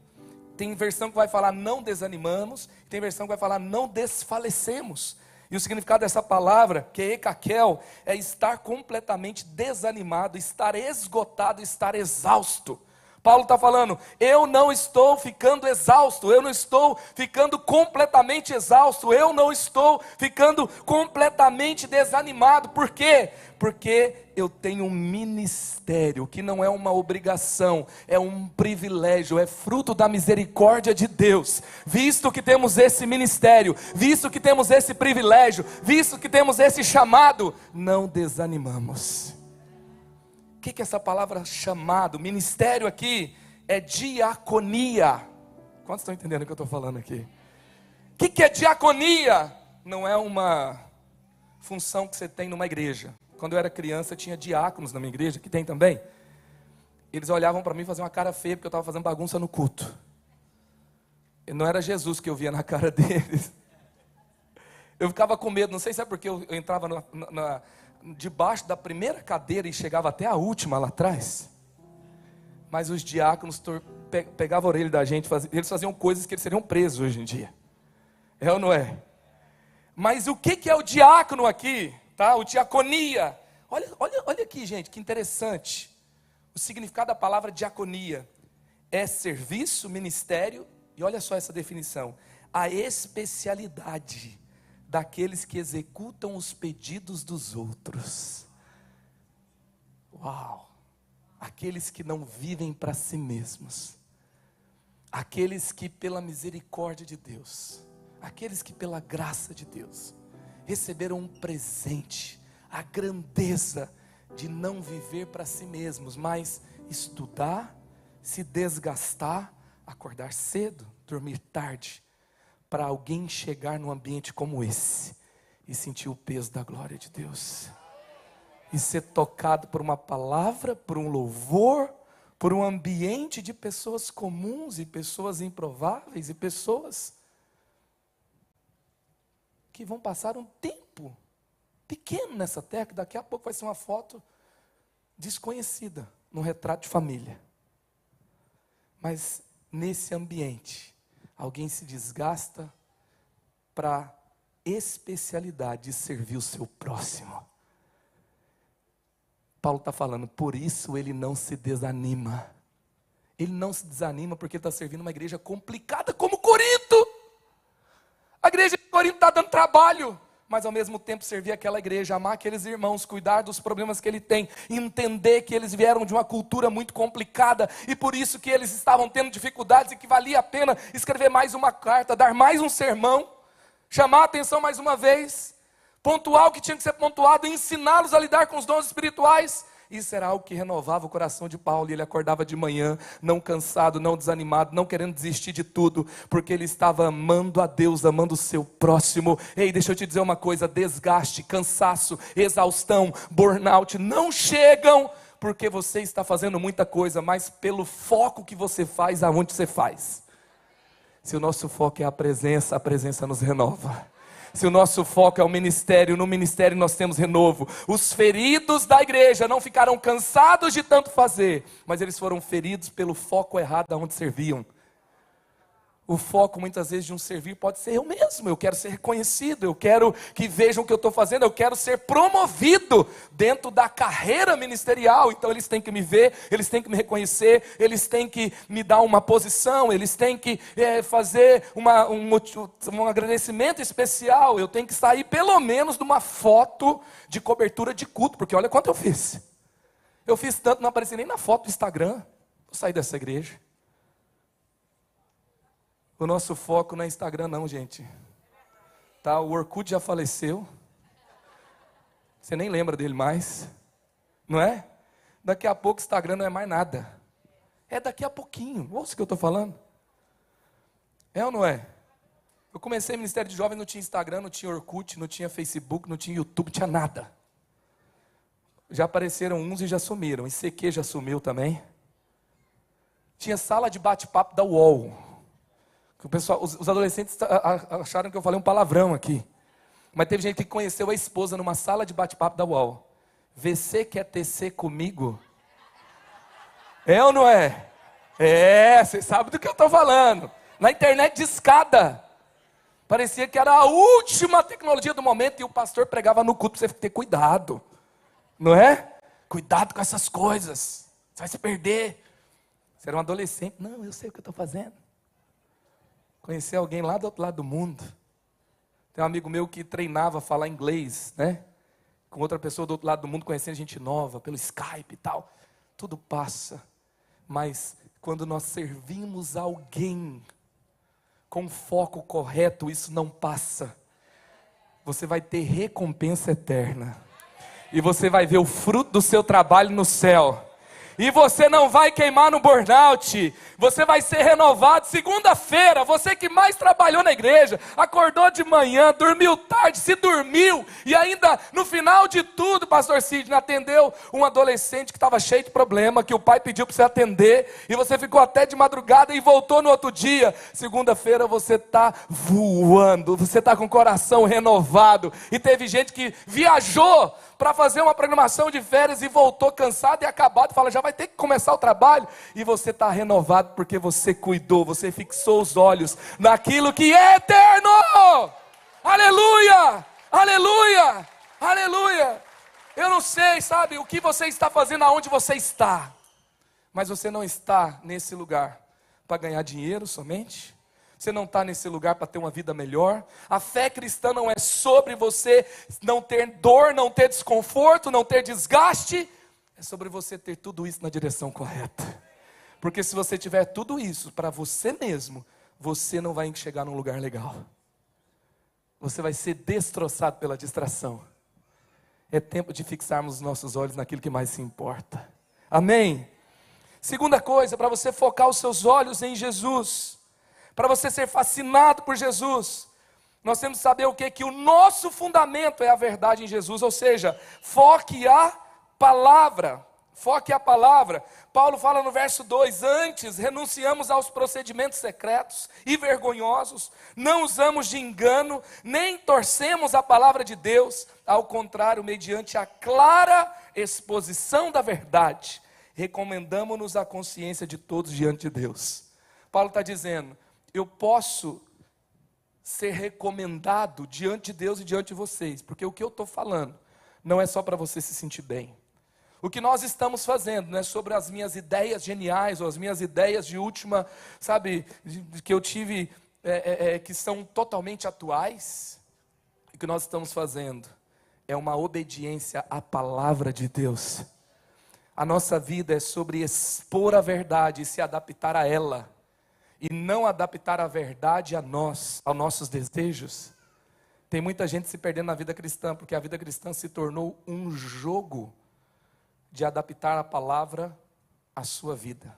Tem versão que vai falar não desanimamos, tem versão que vai falar não desfalecemos. E o significado dessa palavra, que é ekakel, é estar completamente desanimado, estar esgotado, estar exausto. Paulo está falando, eu não estou ficando exausto, eu não estou ficando completamente exausto, eu não estou ficando completamente desanimado. Por quê? Porque eu tenho um ministério que não é uma obrigação, é um privilégio, é fruto da misericórdia de Deus. Visto que temos esse ministério, visto que temos esse privilégio, visto que temos esse chamado, não desanimamos. O que é essa palavra chamado? Ministério aqui é diaconia. Quantos estão entendendo o que eu estou falando aqui? O que é diaconia? Não é uma função que você tem numa igreja. Quando eu era criança tinha diáconos na minha igreja, que tem também. Eles olhavam para mim e faziam uma cara feia porque eu estava fazendo bagunça no culto. E não era Jesus que eu via na cara deles. Eu ficava com medo, não sei se é porque eu entrava debaixo da primeira cadeira e chegava até a última lá atrás. Mas os diáconos pegavam a orelha da gente, eles faziam coisas que eles seriam presos hoje em dia. É ou não é? Mas o que é o diácono aqui? Tá? O diaconia. Olha aqui, gente, que interessante. O significado da palavra diaconia é serviço, ministério, e olha só essa definição: a especialidade daqueles que executam os pedidos dos outros. Uau! Aqueles que não vivem para si mesmos, aqueles que pela misericórdia de Deus, aqueles que pela graça de Deus receberam um presente, a grandeza de não viver para si mesmos, mas estudar, se desgastar, acordar cedo, dormir tarde, para alguém chegar num ambiente como esse e sentir o peso da glória de Deus, e ser tocado por uma palavra, por um louvor, por um ambiente de pessoas comuns e pessoas improváveis e pessoas que vão passar um tempo pequeno nessa terra, que daqui a pouco vai ser uma foto desconhecida, num retrato de família. Mas nesse ambiente, alguém se desgasta para especialidade de servir o seu próximo. Paulo está falando, por isso ele não se desanima. Ele não se desanima porque ele está servindo uma igreja complicada como Corinto. A igreja de Corinto está dando trabalho, mas ao mesmo tempo servir aquela igreja, amar aqueles irmãos, cuidar dos problemas que ele tem, entender que eles vieram de uma cultura muito complicada e por isso que eles estavam tendo dificuldades e que valia a pena escrever mais uma carta, dar mais um sermão, chamar a atenção mais uma vez, pontuar o que tinha que ser pontuado e ensiná-los a lidar com os dons espirituais. Isso era algo que renovava o coração de Paulo, e ele acordava de manhã, não cansado, não desanimado, não querendo desistir de tudo, porque ele estava amando a Deus, amando o seu próximo. Ei, deixa eu te dizer uma coisa, desgaste, cansaço, exaustão, burnout, não chegam, porque você está fazendo muita coisa, mas pelo foco que você faz, aonde você faz. Se o nosso foco é a presença nos renova. Se o nosso foco é o ministério, no ministério nós temos renovo. Os feridos da igreja não ficaram cansados de tanto fazer, mas eles foram feridos pelo foco errado aonde serviam. O foco muitas vezes de um servir pode ser eu mesmo, eu quero ser reconhecido, eu quero que vejam o que eu estou fazendo, eu quero ser promovido dentro da carreira ministerial. Então eles têm que me ver, eles têm que me reconhecer, eles têm que me dar uma posição, eles têm que fazer um agradecimento especial. Eu tenho que sair pelo menos de uma foto de cobertura de culto, porque olha quanto eu fiz. Eu fiz tanto, não apareci nem na foto do Instagram. Vou sair dessa igreja. O nosso foco não é Instagram não, gente. Tá, o Orkut já faleceu. Você nem lembra dele mais. Não é? Daqui a pouco o Instagram não é mais nada. É daqui a pouquinho. Ouça o que eu estou falando. É ou não é? Eu comecei o Ministério de Jovens, não tinha Instagram, não tinha Orkut, não tinha Facebook, não tinha YouTube, não tinha nada. Já apareceram uns e já sumiram. ICQ já sumiu também. Tinha sala de bate-papo da UOL. O pessoal, os adolescentes acharam que eu falei um palavrão aqui. Mas teve gente que conheceu a esposa numa sala de bate-papo da UOL. VC quer TC comigo? É ou não é? É, você sabe do que eu estou falando. Na internet de escada. Parecia que era a última tecnologia do momento e o pastor pregava no culto para você ter cuidado. Não é? Cuidado com essas coisas. Você vai se perder. Você era um adolescente. Não, eu sei o que eu estou fazendo. Conhecer alguém lá do outro lado do mundo. Tem um amigo meu que treinava a falar inglês, né? Com outra pessoa do outro lado do mundo, conhecendo gente nova, pelo Skype e tal. Tudo passa. Mas quando nós servimos alguém com foco correto, isso não passa. Você vai ter recompensa eterna. E você vai ver o fruto do seu trabalho no céu. E você não vai queimar no burnout. Você vai ser renovado. Segunda-feira, você que mais trabalhou na igreja, acordou de manhã, dormiu tarde, se dormiu. E ainda no final de tudo, pastor Sidney, atendeu um adolescente que estava cheio de problema, que o pai pediu para você atender. E você ficou até de madrugada e voltou no outro dia. Segunda-feira você está voando. Você está com o coração renovado. E teve gente que viajou para fazer uma programação de férias e voltou cansado e acabado. Fala, já vai ter que começar o trabalho. E você está renovado porque você cuidou, você fixou os olhos naquilo que é eterno. Aleluia, aleluia, aleluia. Eu não sei, sabe, o que você está fazendo, aonde você está. Mas você não está nesse lugar para ganhar dinheiro somente. Você não está nesse lugar para ter uma vida melhor. A fé cristã não é sobre você não ter dor, não ter desconforto, não ter desgaste. É sobre você ter tudo isso na direção correta. Porque se você tiver tudo isso para você mesmo, você não vai chegar num lugar legal. Você vai ser destroçado pela distração. É tempo de fixarmos os nossos olhos naquilo que mais se importa. Amém? Segunda coisa, para você focar os seus olhos em Jesus, para você ser fascinado por Jesus, nós temos que saber o que? Que o nosso fundamento é a verdade em Jesus, ou seja, foque a palavra. Foque a palavra. Paulo fala no verso 2, antes renunciamos aos procedimentos secretos e vergonhosos, não usamos de engano, nem torcemos a palavra de Deus, ao contrário, mediante a clara exposição da verdade, recomendamos-nos à consciência de todos diante de Deus. Paulo está dizendo, eu posso ser recomendado diante de Deus e diante de vocês, porque o que eu estou falando não é só para você se sentir bem. O que nós estamos fazendo não é sobre as minhas ideias geniais, ou as minhas ideias de última, sabe, que eu tive, que são totalmente atuais. O que nós estamos fazendo é uma obediência à palavra de Deus. A nossa vida é sobre expor a verdade e se adaptar a ela, e não adaptar a verdade a nós, aos nossos desejos. Tem muita gente se perdendo na vida cristã, porque a vida cristã se tornou um jogo de adaptar a palavra à sua vida.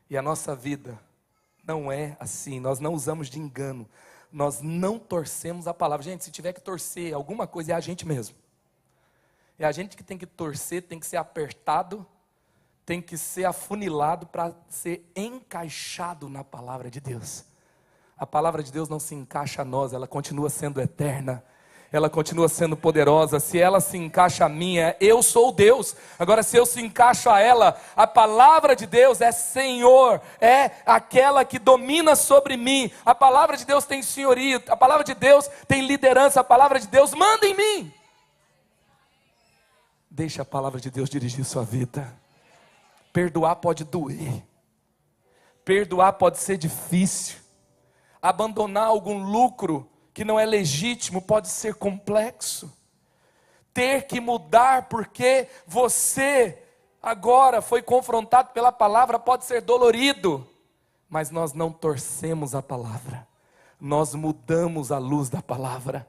E a nossa vida não é assim, nós não usamos de engano, nós não torcemos a palavra. Gente, se tiver que torcer alguma coisa, é a gente mesmo. É a gente que tem que torcer, tem que ser apertado, tem que ser afunilado para ser encaixado na palavra de Deus. A palavra de Deus não se encaixa a nós, ela continua sendo eterna, ela continua sendo poderosa. Se ela se encaixa a mim, eu sou Deus. Agora, se eu se encaixo a ela, a palavra de Deus é Senhor, é aquela que domina sobre mim. A palavra de Deus tem senhoria, a palavra de Deus tem liderança, a palavra de Deus manda em mim. Deixa a palavra de Deus dirigir sua vida. Perdoar pode doer, perdoar pode ser difícil, abandonar algum lucro que não é legítimo pode ser complexo, ter que mudar porque você agora foi confrontado pela palavra pode ser dolorido, mas nós não torcemos a palavra, nós mudamos a luz da palavra.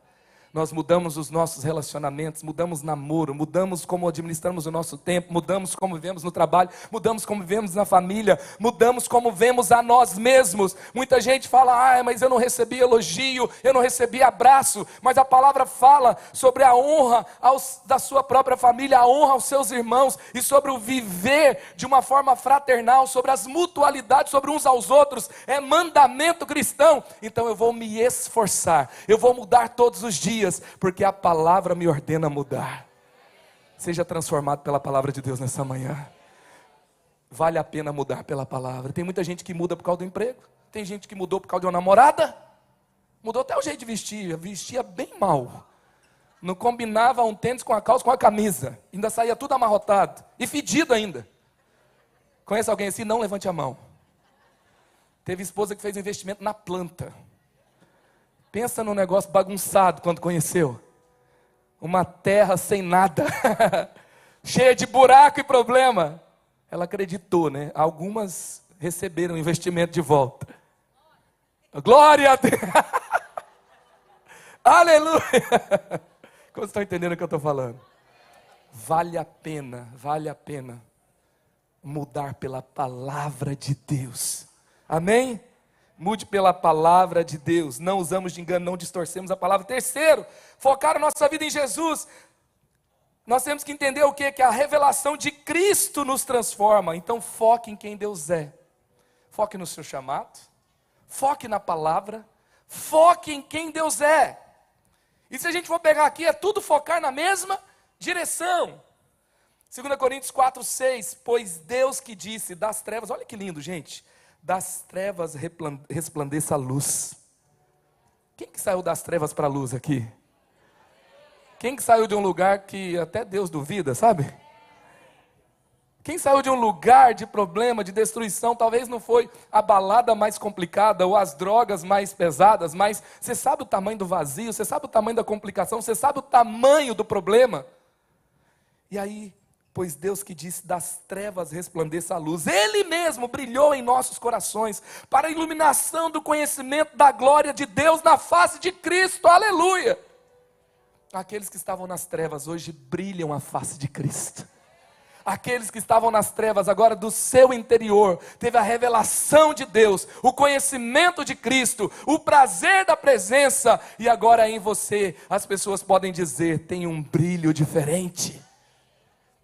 Nós mudamos os nossos relacionamentos, mudamos namoro, mudamos como administramos o nosso tempo, mudamos como vivemos no trabalho, mudamos como vivemos na família, mudamos como vemos a nós mesmos. Muita gente fala, mas eu não recebi elogio, eu não recebi abraço, mas a palavra fala sobre a honra da sua própria família, a honra aos seus irmãos, e sobre o viver de uma forma fraternal, sobre as mutualidades, sobre uns aos outros, é mandamento cristão. Então eu vou me esforçar, eu vou mudar todos os dias, porque a palavra me ordena a mudar. Seja transformado pela palavra de Deus nessa manhã. Vale a pena mudar pela palavra. Tem muita gente que muda por causa do emprego, tem gente que mudou por causa de uma namorada, mudou até o jeito de vestir, vestia bem mal, não combinava um tênis com a calça, com a camisa, ainda saía tudo amarrotado, e fedido ainda. Conhece alguém assim? Não levante a mão. Teve esposa que fez um investimento na planta. Pensa num negócio bagunçado quando conheceu. Uma terra sem nada, cheia de buraco e problema. Ela acreditou, né? Algumas receberam o investimento de volta. Glória a Deus! Aleluia! Como vocês estão entendendo o que eu estou falando? Vale a pena mudar pela palavra de Deus. Amém? Mude pela palavra de Deus. Não usamos de engano, não distorcemos a palavra. Terceiro, focar a nossa vida em Jesus. Nós temos que entender o quê? Que a revelação de Cristo nos transforma. Então foque em quem Deus é. Foque no seu chamado. Foque na palavra. Foque em quem Deus é. E se a gente for pegar aqui, é tudo focar na mesma direção. 2 Coríntios 4:6, pois Deus que disse das trevas, olha que lindo, gente. Das trevas resplandeça a luz. Quem que saiu das trevas para a luz aqui? Quem que saiu de um lugar que até Deus duvida, sabe? Quem saiu de um lugar de problema, de destruição, talvez não foi a balada mais complicada ou as drogas mais pesadas, mas você sabe o tamanho do vazio, você sabe o tamanho da complicação, você sabe o tamanho do problema. E aí, pois Deus que disse, das trevas resplandeça a luz, Ele mesmo brilhou em nossos corações, para a iluminação do conhecimento da glória de Deus na face de Cristo, aleluia. Aqueles que estavam nas trevas hoje brilham a face de Cristo. Aqueles que estavam nas trevas, agora do seu interior, teve a revelação de Deus, o conhecimento de Cristo, o prazer da presença, e agora em você, as pessoas podem dizer, tem um brilho diferente.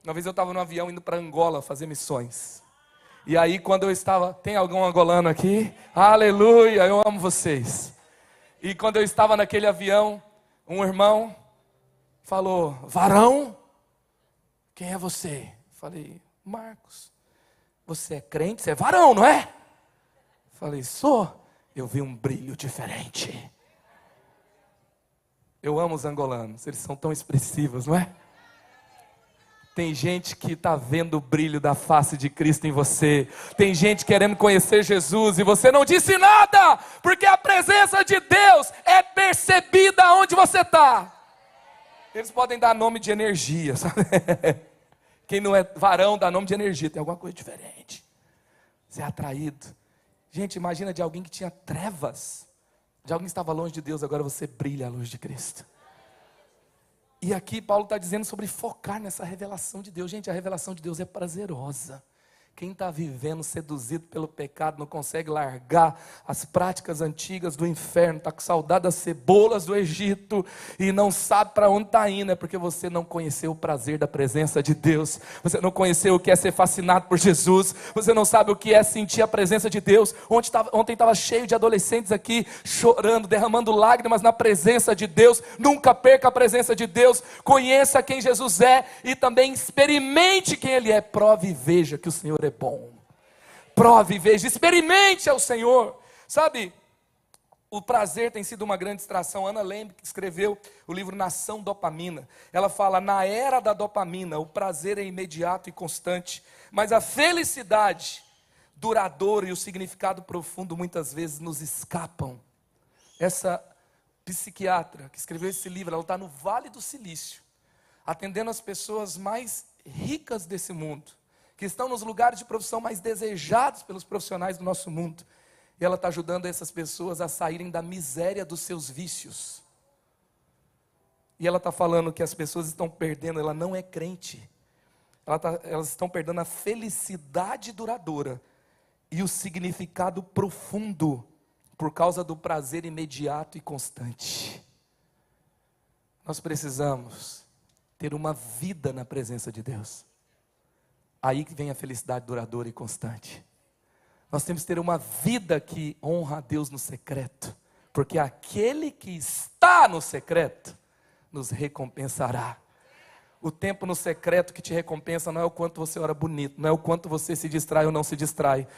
Uma vez eu estava no avião indo para Angola fazer missões, e aí quando eu estava, tem algum angolano aqui? Aleluia, eu amo vocês. E quando eu estava naquele avião, um irmão falou, varão, quem é você? Falei, Marcos, você é crente? Você é varão, não é? Falei, sou. Eu vi um brilho diferente. Eu amo os angolanos, eles são tão expressivos, não é? Tem gente que está vendo o brilho da face de Cristo em você. Tem gente querendo conhecer Jesus e você não disse nada, porque a presença de Deus é percebida onde você está. Eles podem dar nome de energia, sabe? Quem não é varão dá nome de energia, tem alguma coisa diferente. Você é atraído. Gente, imagina de alguém que tinha trevas, de alguém que estava longe de Deus, agora você brilha a luz de Cristo. E aqui Paulo está dizendo sobre focar nessa revelação de Deus. Gente, a revelação de Deus é prazerosa. Quem está vivendo seduzido pelo pecado, não consegue largar as práticas antigas do inferno, está com saudade das cebolas do Egito e não sabe para onde está indo, é porque você não conheceu o prazer da presença de Deus, você não conheceu o que é ser fascinado por Jesus, você não sabe o que é sentir a presença de Deus. Ontem estava cheio de adolescentes aqui, chorando, derramando lágrimas na presença de Deus. Nunca perca a presença de Deus, conheça quem Jesus é e também experimente quem Ele é. Prove e veja que o Senhor é bom. Prove e veja, experimente ao Senhor. Sabe, o prazer tem sido uma grande distração. Ana Lembe, que escreveu o livro Nação Dopamina, ela fala, na era da dopamina, o prazer é imediato e constante, mas a felicidade duradoura e o significado profundo muitas vezes nos escapam. Essa psiquiatra que escreveu esse livro, ela está no Vale do Silício, atendendo as pessoas mais ricas desse mundo, que estão nos lugares de profissão mais desejados pelos profissionais do nosso mundo. E ela está ajudando essas pessoas a saírem da miséria dos seus vícios. E ela está falando que as pessoas estão perdendo, ela não é crente. Elas estão perdendo a felicidade duradoura e o significado profundo por causa do prazer imediato e constante. Nós precisamos ter uma vida na presença de Deus. Aí que vem a felicidade duradoura e constante. Nós temos que ter uma vida que honra a Deus no secreto, porque aquele que está no secreto nos recompensará. O tempo no secreto que te recompensa não é o quanto você ora bonito, não é o quanto você se distrai ou não se distrai.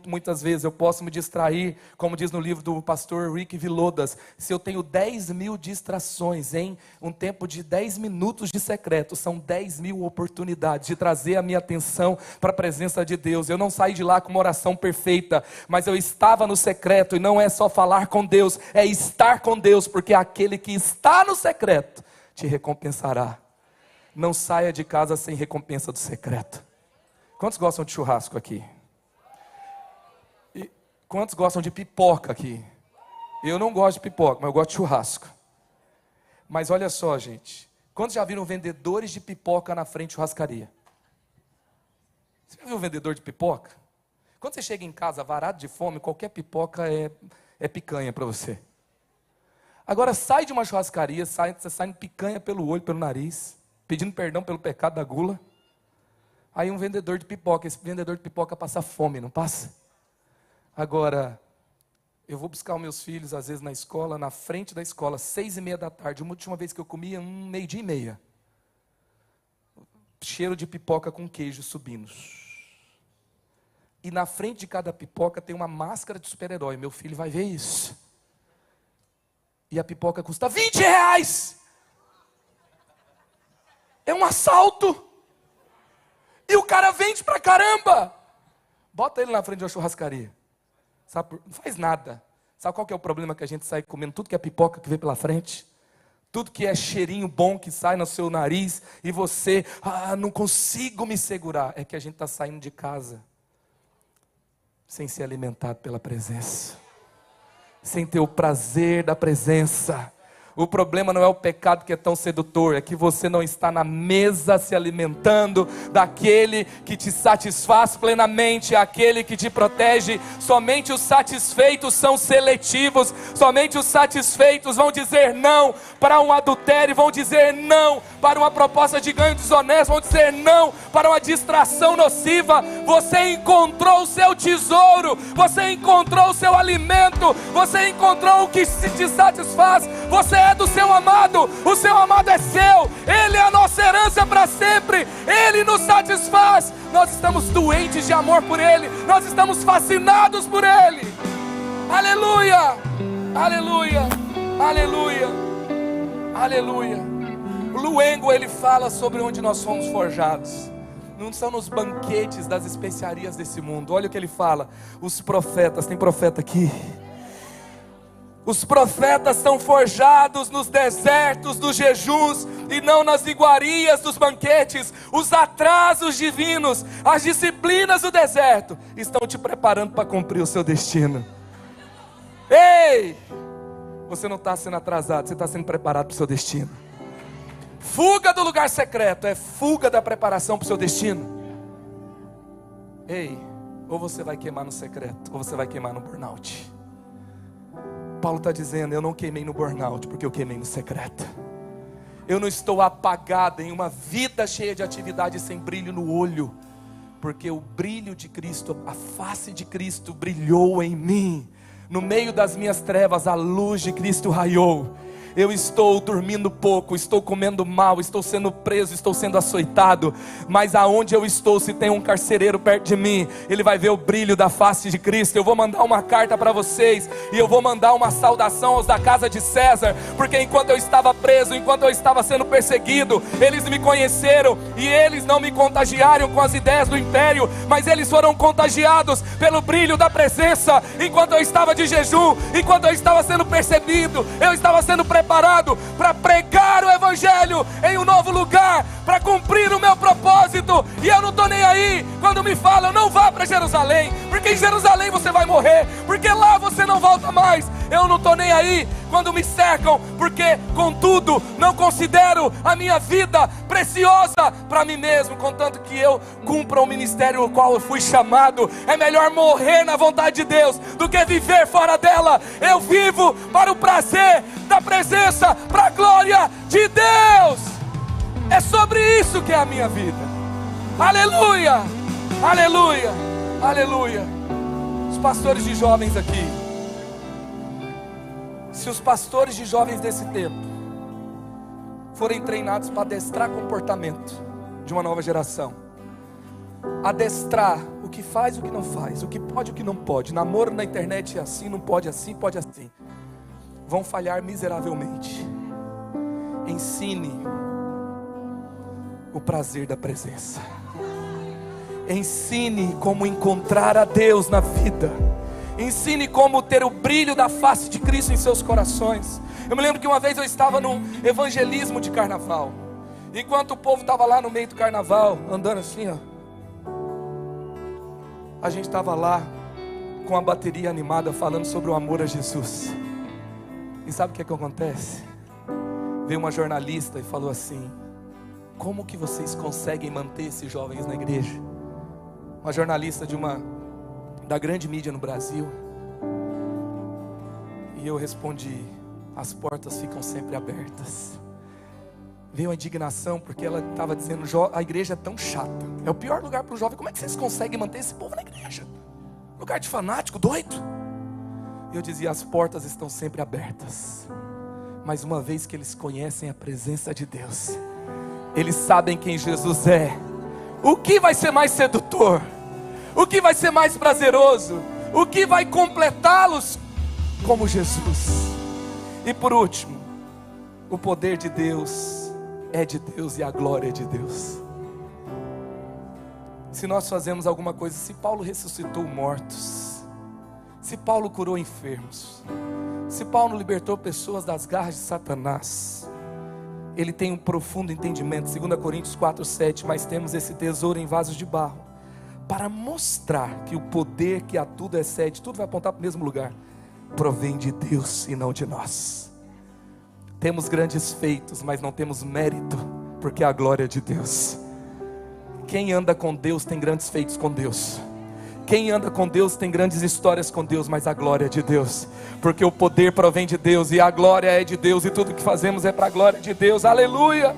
Muitas vezes, eu posso me distrair, como diz no livro do pastor Rick Vilodas, se eu tenho 10.000 distrações em um tempo de 10 minutos de secreto, são 10.000 oportunidades de trazer a minha atenção para a presença de Deus. Eu não saí de lá com uma oração perfeita, mas eu estava no secreto, e não é só falar com Deus, é estar com Deus, porque aquele que está no secreto te recompensará. Não saia de casa sem recompensa do secreto. Quantos gostam de churrasco aqui? E quantos gostam de pipoca aqui? Eu não gosto de pipoca, mas eu gosto de churrasco. Mas olha só, gente. Quantos já viram vendedores de pipoca na frente de churrascaria? Você já viu um vendedor de pipoca? Quando você chega em casa varado de fome, qualquer pipoca é picanha para você. Agora sai de uma churrascaria, você sai picanha pelo olho, pelo nariz, pedindo perdão pelo pecado da gula. Aí um vendedor de pipoca, esse vendedor de pipoca passa fome, não passa? Agora, eu vou buscar os meus filhos, às vezes na escola, na frente da escola, 6:30 da tarde, uma última vez que eu comia, 12:30. Cheiro de pipoca com queijo subindo. E na frente de cada pipoca tem uma máscara de super-herói, meu filho vai ver isso. E a pipoca custa R$20. É um assalto. E o cara vende pra caramba. Bota ele na frente de uma churrascaria. Não faz nada. Sabe qual que é o problema? Que a gente sai comendo tudo que é pipoca que vem pela frente. Tudo que é cheirinho bom que sai no seu nariz. E você, não consigo me segurar. É que a gente está saindo de casa sem ser alimentado pela presença. Sem ter o prazer da presença. O problema não é o pecado que é tão sedutor, é que você não está na mesa se alimentando daquele que te satisfaz plenamente, aquele que te protege. Somente os satisfeitos são seletivos, somente os satisfeitos vão dizer não para um adultério, vão dizer não para uma proposta de ganho desonesto, vão dizer não para uma distração nociva. Você encontrou o seu tesouro, você encontrou o seu alimento, você encontrou o que te satisfaz. Você é do seu amado, o seu amado é seu, Ele é a nossa herança para sempre, Ele nos satisfaz. Nós estamos doentes de amor por Ele, nós estamos fascinados por Ele. Aleluia, aleluia, aleluia, aleluia. O Luengo, ele fala sobre onde nós somos forjados. Não são nos banquetes das especiarias desse mundo. Olha o que ele fala. Os profetas, tem profeta aqui. Os profetas são forjados nos desertos dos jejuns e não nas iguarias dos banquetes. Os atrasos divinos, as disciplinas do deserto estão te preparando para cumprir o seu destino. Ei! Você não está sendo atrasado, você está sendo preparado para o seu destino. Fuga do lugar secreto é fuga da preparação para o seu destino. Ei, ou você vai queimar no secreto, ou você vai queimar no burnout. Paulo está dizendo, eu não queimei no burnout, porque eu queimei no secreto. Eu não estou apagado em uma vida cheia de atividade sem brilho no olho, porque o brilho de Cristo, a face de Cristo brilhou em mim. No meio das minhas trevas, a luz de Cristo raiou. Eu estou dormindo pouco, estou comendo mal, estou sendo preso, estou sendo açoitado, mas aonde eu estou, se tem um carcereiro perto de mim, ele vai ver o brilho da face de Cristo. Eu vou mandar uma carta para vocês, e eu vou mandar uma saudação aos da casa de César, porque enquanto eu estava preso, enquanto eu estava sendo perseguido, eles me conheceram, e eles não me contagiaram com as ideias do império, mas eles foram contagiados pelo brilho da presença. Enquanto eu estava de jejum, enquanto eu estava sendo perseguido, eu estava sendo preparado para pregar o evangelho em um novo lugar, para cumprir o meu propósito. E eu não estou nem aí quando me falam, não vá para Jerusalém, porque em Jerusalém você vai morrer, porque lá você não volta mais. Eu não estou nem aí quando me cercam, porque contudo não considero a minha vida preciosa para mim mesmo, contanto que eu cumpra o ministério ao qual eu fui chamado. É melhor morrer na vontade de Deus do que viver fora dela. Eu vivo para o prazer da presença, para a glória de Deus. É sobre isso que é a minha vida. Aleluia, aleluia, aleluia. Os pastores de jovens aqui, se os pastores de jovens desse tempo forem treinados para adestrar comportamento de uma nova geração, adestrar o que faz e o que não faz, o que pode e o que não pode, namoro na internet é assim, não pode assim, pode assim, vão falhar miseravelmente. Ensine o prazer da presença, ensine como encontrar a Deus na vida, ensine como ter o brilho da face de Cristo em seus corações. Eu me lembro que uma vez eu estava num evangelismo de carnaval, enquanto o povo estava lá no meio do carnaval, andando assim, ó, a gente estava lá com a bateria animada falando sobre o amor a Jesus. E sabe o que acontece? Veio uma jornalista e falou assim: como que vocês conseguem manter esses jovens na igreja? Uma jornalista da grande mídia no Brasil. E eu respondi: as portas ficam sempre abertas. Veio a indignação, porque ela estava dizendo: a igreja é tão chata, é o pior lugar para o jovem, como é que vocês conseguem manter esse povo na igreja? Lugar de fanático, doido. Eu dizia: as portas estão sempre abertas, mas uma vez que eles conhecem a presença de Deus, eles sabem quem Jesus é, o que vai ser mais sedutor? O que vai ser mais prazeroso? O que vai completá-los como Jesus? E por último, o poder de Deus é de Deus e a glória é de Deus. Se nós fazemos alguma coisa, se Paulo ressuscitou mortos, se Paulo curou enfermos, se Paulo libertou pessoas das garras de Satanás, ele tem um profundo entendimento. 2 Coríntios 4:7, mas temos esse tesouro em vasos de barro, para mostrar que o poder que a tudo excede, tudo vai apontar para o mesmo lugar, provém de Deus e não de nós. Temos grandes feitos, mas não temos mérito, porque é a glória de Deus. Quem anda com Deus tem grandes feitos com Deus. Quem anda com Deus tem grandes histórias com Deus, mas a glória é de Deus, porque o poder provém de Deus, e a glória é de Deus, e tudo que fazemos é para a glória de Deus. Aleluia,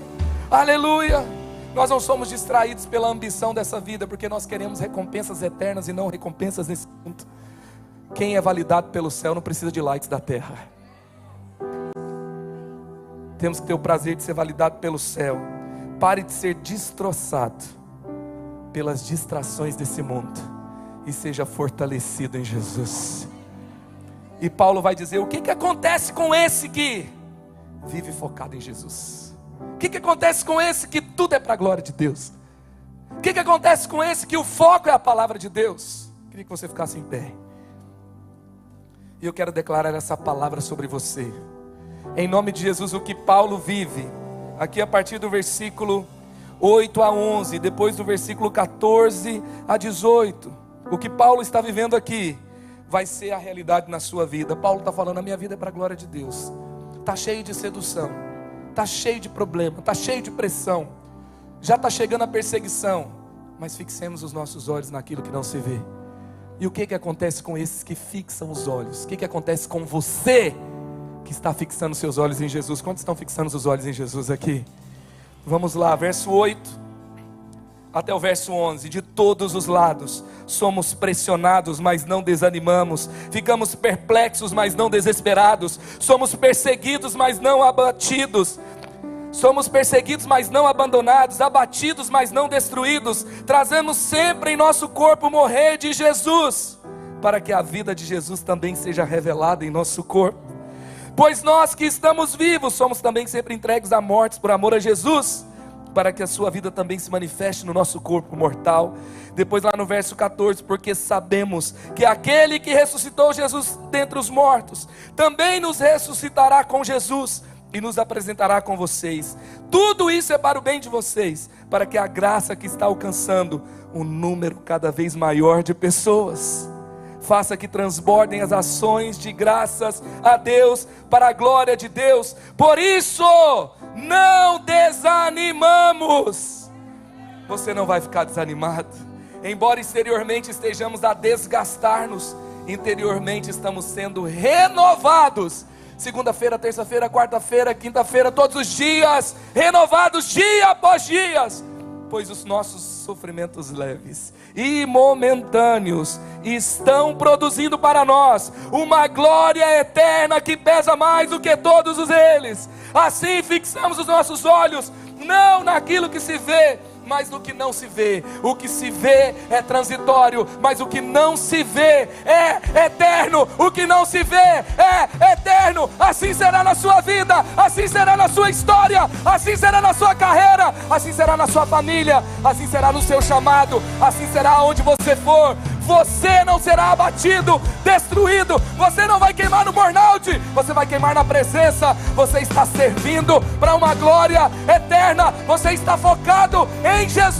aleluia. Nós não somos distraídos pela ambição dessa vida, porque nós queremos recompensas eternas e não recompensas nesse mundo. Quem é validado pelo céu não precisa de likes da terra. Temos que ter o prazer de ser validado pelo céu. Pare de ser destroçado pelas distrações desse mundo e seja fortalecido em Jesus. E Paulo vai dizer: o que acontece com esse que vive focado em Jesus? O que acontece com esse que tudo é para a glória de Deus? O que acontece com esse que o foco é a palavra de Deus? Queria que você ficasse em pé. E eu quero declarar essa palavra sobre você. Em nome de Jesus, o que Paulo vive, aqui a partir do versículo 8 a 11, depois do versículo 14 a 18, o que Paulo está vivendo aqui, vai ser a realidade na sua vida. Paulo está falando: a minha vida é para a glória de Deus. Está cheio de sedução, está cheio de problema, está cheio de pressão, já está chegando a perseguição, mas fixemos os nossos olhos naquilo que não se vê. E o que acontece com esses que fixam os olhos? O que acontece com você que está fixando seus olhos em Jesus? Quantos estão fixando os olhos em Jesus aqui? Vamos lá, verso 8 até o verso 11. De todos os lados somos pressionados, mas não desanimamos. Ficamos perplexos, mas não desesperados. Somos perseguidos, mas não abatidos. Somos perseguidos, mas não abandonados. Abatidos, mas não destruídos. Trazemos sempre em nosso corpo o morrer de Jesus, para que a vida de Jesus também seja revelada em nosso corpo. Pois nós que estamos vivos, somos também sempre entregues à morte por amor a Jesus, para que a sua vida também se manifeste no nosso corpo mortal. Depois lá no verso 14, porque sabemos que aquele que ressuscitou Jesus dentre os mortos, também nos ressuscitará com Jesus, e nos apresentará com vocês. Tudo isso é para o bem de vocês, para que a graça que está alcançando um número cada vez maior de pessoas, faça que transbordem as ações de graças a Deus, para a glória de Deus. Por isso, não desanimamos. Você não vai ficar desanimado. Embora exteriormente estejamos a desgastar-nos, interiormente estamos sendo renovados. Segunda-feira, terça-feira, quarta-feira, quinta-feira, todos os dias, renovados dia após dia. Pois os nossos sofrimentos leves e momentâneos estão produzindo para nós uma glória eterna que pesa mais do que todos eles. Assim fixamos os nossos olhos não naquilo que se vê, mas no que não se vê. O que se vê é transitório, mas o que não se vê é eterno. O que não se vê é eterno. Assim será na sua vida, assim será na sua história, assim será na sua carreira, assim será na sua família, assim será no seu chamado, assim será onde você for. Você não será abatido, destruído. Você não vai queimar no burnout, você vai queimar na presença. Você está servindo para uma glória eterna. Você está focado em Jesus.